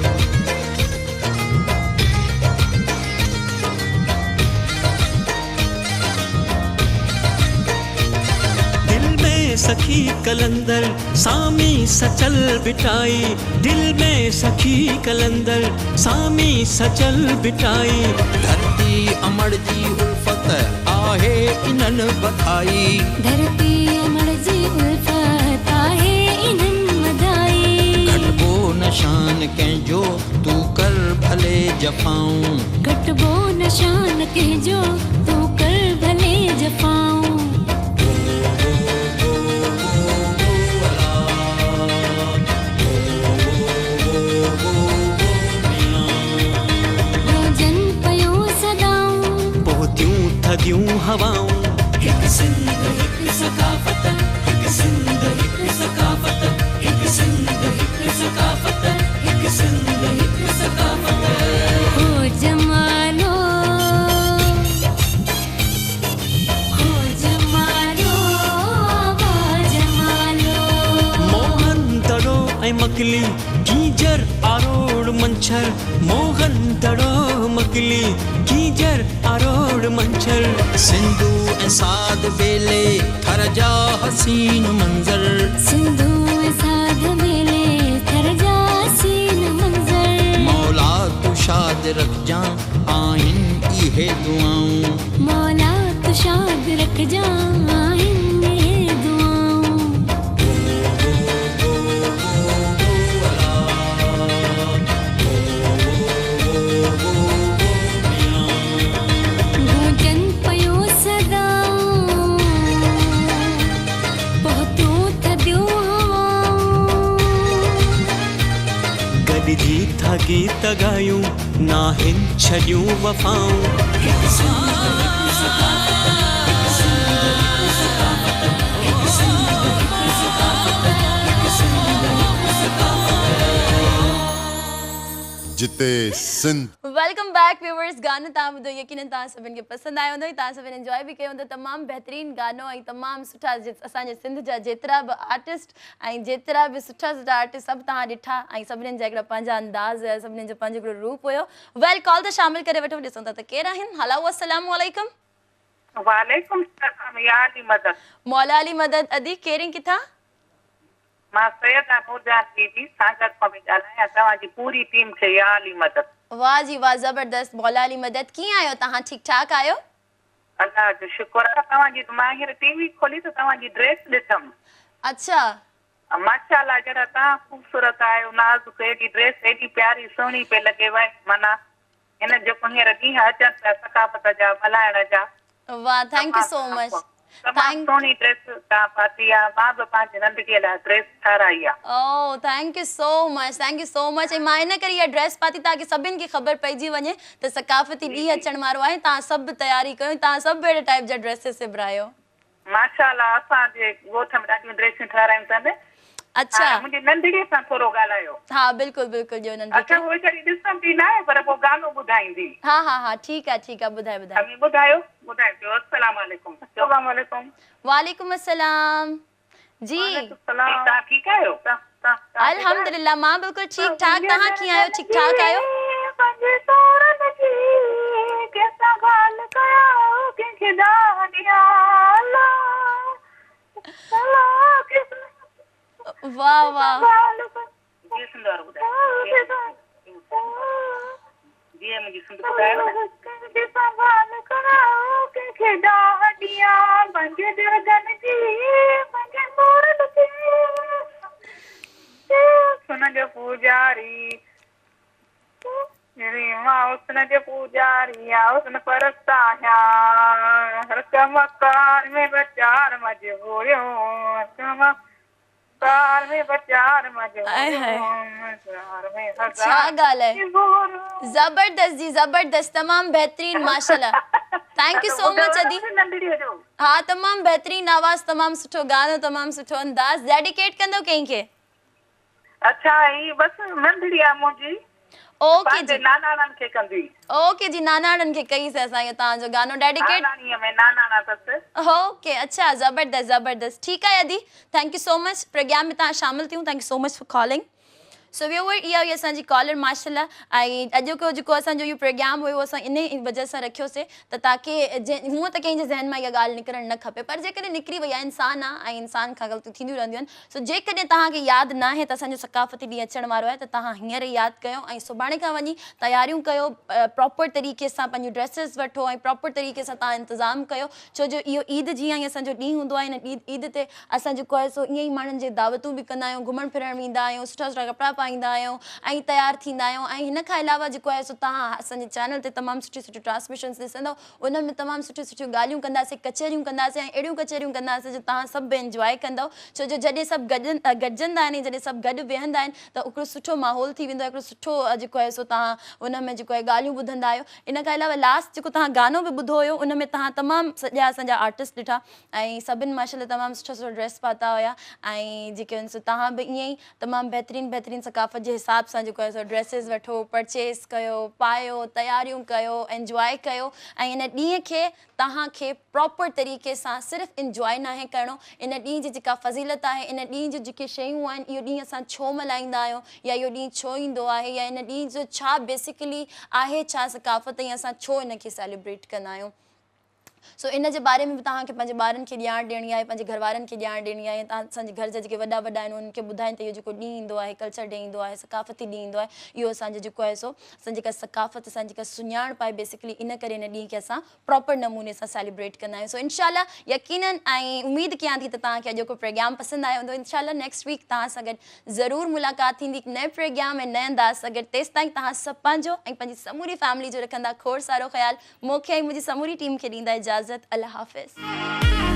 दिल में सखी कलंदर सामी सचल बिठाई दिल में सखी कलंदर सामी सचल बिठाई धरती अमड़ जी उल्फत आहे इन्हन बधाई धरती अमड़ जी उल्फत आहे इन्हन बधाई घटबो नशान कंहिंजो तू कर भले जफ़ाऊं घटबो नशान कंहिंजो तू कर भले जफ़ाऊं थदियूं हवाऊं हिक सिंध हिक सकाफ़त हिक सिंध हिक सकाफ़त हिक सिंध हिक सकाफ़त हिक सिंध हिक सकाफ़त हो जमालो मोहन दड़ो ऐं मकली गीजर आरोड़ मंछर मोहन दड़ो मकली गीजर आरोड़ मंछर सिंधु ऐं साध बेले थर जा हसीन मंज़र सिंधु ऐं साध बेले थर जा हसीन मंज़र मौला तू शाद रखजां आहिन इहे दुआऊं मौला तू शाद रखजां आहिन इहे दुआऊं गूंजन पयो सदा पहुतूं थदियूं हवाऊं गॾिजी था गीत ॻायूं नाहिन छॾियूं वफ़ाऊं हिक सिंध हिक सकाफ़त हिक सिंध हिक सकाफ़त हिक सिंध हिक सकाफ़त हिक सिंध हिक सकाफ़त जिते सिंध वेलकम बैक व्यूअर्स गानो तव्हां ॿुधो यकीनन तव्हां सभिनि खे पसंदि आयो हूंदो तव्हां सभिनि एंजॉय बि कयो हूंदो तमामु बहितरीनु गानो ऐं तमामु सुठा असांजे सिंध जा जेतिरा बि आर्टिस्ट ऐं जेतिरा बि सुठा सुठा आर्टिस्ट सभु तव्हां ॾिठा ऐं सभिनीनि जा हिकिड़ा पंहिंजा अंदाज़ हुया सभिनीनि जो पंहिंजो हिकिड़ो रूप हुयो वेल कॉल त शामिल करे वठो ॾिसूं था त केरु आहिनि हलो अस्सलाम वालेकुम वालेकुम सलाम या अली मदद मौला अली मदद अदी केरु किथां मां सैयदा नूरजान बीबी सांगत खां पई ॻाल्हायां तव्हांजी पूरी टीम खे या अली मदद। वाह जी वाह, ज़बरदस्त। मौला अली मदद, कीअं आहियो तव्हां? ठीक ठाक आहियो? अल्लाह जो शुक्र आहे। तव्हांजी मां हींअर टीवी खोली त तव्हांजी ड्रेस ॾिठमि। अच्छा माशाल्लाह, जरा तव्हां ख़ूबसूरत आहियो, नाज़ुक, एॾी ड्रेस एॾी प्यारी सुहिणी पे लॻे वई। माना हिन जेको हींअर ॾींहं अचनि पिया सकाफ़त जा मल्हाइण जा। वाह, थैंक यू सो मच। तमामु सुहिणी ड्रेस तव्हां पाती आहे। मां बि पंहिंजी नंढड़ीअ लाइ ड्रेस ठाराई आहे। Oh thank you so much, thank you so much. ऐं मां इन करे इहा ड्रेस पाती ताकि सभिनि खे ख़बर पइजी वञे त सकाफ़ती ॾींहुं अचण वारो आहे। तव्हां सभु तयारी कयो, तव्हां सभु अहिड़े टाइप जा ड्रेसिस सिबरायो। माशाल्लाह, असांजे ॻोठ में ॾाढियूं ड्रेसियूं ठारायूं अथनि। अच्छा, मुंहिंजी नंढड़ीअ सां थोरो ॻाल्हायो। हा बिल्कुलु बिल्कुलु जो नंढी। अच्छा, उहो कॾहिं ॾिसंदी न आहे पर पोइ गानो ॿुधाईंदी। हा हा हा, ठीकु आहे ॿुधाए ॿुधाए। अमी ॿुधायो ॿुधायो। अस्सलाम वालेकुम। अस्सलाम वालेकुम। वालेकुम अस्सलाम जी। तव्हां ठीकु आहियो? अल्हम्दुलिल्लाह, मां बिल्कुलु ठीक ठाक। तव्हां कीअं आहियो? ठीक ठाक आहियो? वाह वाह, पूजारी हुस्न जो पूजारी हुस्न परस्ता हर मकान में बचार मजबूरियों कार में बचार छा ॻाल्हि आहे। ज़बरदस्त जी ज़बरदस्त, तमामु बहितरीन माशाल्लाह। थैंक यू सो मच अदी। हा तमामु बहितरीन आवाज़, तमामु सुठो गानो, तमामु सुठो अंदाज़। डेडिकेट कंदो कंहिंखे? अच्छा, ही बस नंढड़ी आहे मुंहिंजी। ओके जी, नानाणनि खे कंदी। ओके जी, नानाणनि खे कई से असां इहो तव्हांजो गानो डेडिकेट। नानाणीअ में नानाणा अथसि। ओके, अच्छा ज़बरदस्त ज़बरदस्त। ठीकु आहे अदी, thank you so much. Programme में तव्हां शामिल थियूं। Thank you so much for calling. So viewer, इहा हुई असांजी कॉलर माशाल्लाह। ऐं अॼोको जेको असांजो इहो प्रोग्राम हुयो असां इन वजह सां रखियोसीं त ताकी हूअं त कंहिंजे ज़हन मां इहा ॻाल्हि निकिरणु न खपे, पर जेकॾहिं निकिरी वई आहे, इंसान आहे ऐं इंसान खां ग़लतियूं थींदियूं रहंदियूं आहिनि। सो जेकॾहिं तव्हांखे यादि न आहे त असांजो सकाफ़ती ॾींहुं अचण वारो आहे त तव्हां हींअर यादि कयो ऐं सुभाणे खां वञी तयारियूं कयो, प्रॉपर तरीक़े सां पंहिंजूं ड्रेसिस वठो ऐं प्रॉपर तरीक़े सां तव्हां इंतज़ाम कयो। छो जो इहो ईद जीअं ई असांजो ॾींहुं हूंदो आहे, हिन ईद ते असां जेको आहे सो ईअं ई माण्हुनि जे दावतूं बि कंदा आहियूं, घुमणु फिरणु वेंदा आहियूं, सुठा सुठा कपिड़ा पाईंदा आहियूं ऐं तयारु थींदा आहियूं। ऐं हिन खां अलावा जेको आहे सो तव्हां असांजे चैनल ते तमामु सुठियूं सुठियूं ट्रांसमिशन्स ॾिसंदव, उन में तमामु सुठियूं सुठियूं ॻाल्हियूं कंदासीं, कचहरियूं कंदासीं ऐं अहिड़ियूं कचहरियूं कंदासीं जो तव्हां सभु इंजॉय कंदव। छो जो जॾहिं सभु गॾजंदा आहिनि, जॾहिं सभु गॾु वेहंदा आहिनि त हिकिड़ो सुठो माहौल थी वेंदो आहे, हिकिड़ो सुठो जेको आहे सो तव्हां उन में जेको आहे ॻाल्हियूं ॿुधंदा आहियो। इन खां अलावा लास्ट जेको तव्हां गानो बि ॿुधो हुयो, उन में तव्हां तमामु सॼा असांजा आर्टिस्ट ॾिठा ऐं सभिनि माशाल्लाह तमामु सुठो सुठो ड्रेस पाता हुया ऐं जेके आहिनि सो तव्हां बि ईअं ई तमामु बहितरीन सकाफ़त जे हिसाब सां जेको आहे सो ड्रेसिस वठो, परचेस कयो, पायो, तयारियूं कयो, एंजॉय कयो। ऐं इन ॾींहं खे तव्हांखे प्रॉपर तरीक़े सां सिर्फ़ु इंजॉय न आहे करिणो, इन ॾींहं जी जेका फ़ज़ीलत आहे, इन ॾींहं जी जेके शयूं आहिनि, इहो ॾींहुं असां छो मल्हाईंदा आहियूं या इहो ॾींहुं छो ईंदो आहे या इन ॾींहं जो छा बेसिकली आहे, छा सकाफ़त ऐं असां छो इनखे सेलिब्रेट कंदा आहियूं। सो इन जे बारे में बि तव्हांखे पंहिंजे ॿारनि खे ॼाण ॾियणी आहे, पंहिंजे घर वारनि खे ॼाण ॾियणी आहे। तव्हां असांजे घर जा जेके वॾा आहिनि उन्हनि खे ॿुधाइनि त इहो जेको ॾींहुं ईंदो आहे, कल्चर डे ईंदो आहे, सकाफ़ती ॾींहुं ईंदो आहे, इहो असांजो जेको आहे सो असांजी जेका सकाफ़त, असांजी जेका सुञाणप आहे बेसिकली इन करे इन ॾींहं खे असां प्रॉपर नमूने सां सेलिब्रेट कंदा आहियूं। सो इनशाला यकीनन ऐं उमेदु कयां थी त तव्हांखे अॼोको प्रोग्राम पसंदि आयो हूंदो। इनशाला नेक्स्ट वीक तव्हां सां गॾु ज़रूरु मुलाक़ात थींदी हिकु नए प्रोग्राम ऐं नए अंदाज़ सां गॾु। तेसि ताईं तव्हां सभु पंहिंजो ऐं पंहिंजी समूरी फैमिली जो रखंदा खोड़ सारो ख़्यालु। मूंखे ऐं मुंहिंजी समूरी टीम खे ॾींदा इजाज़त। अल्लाह हाफ़िज़।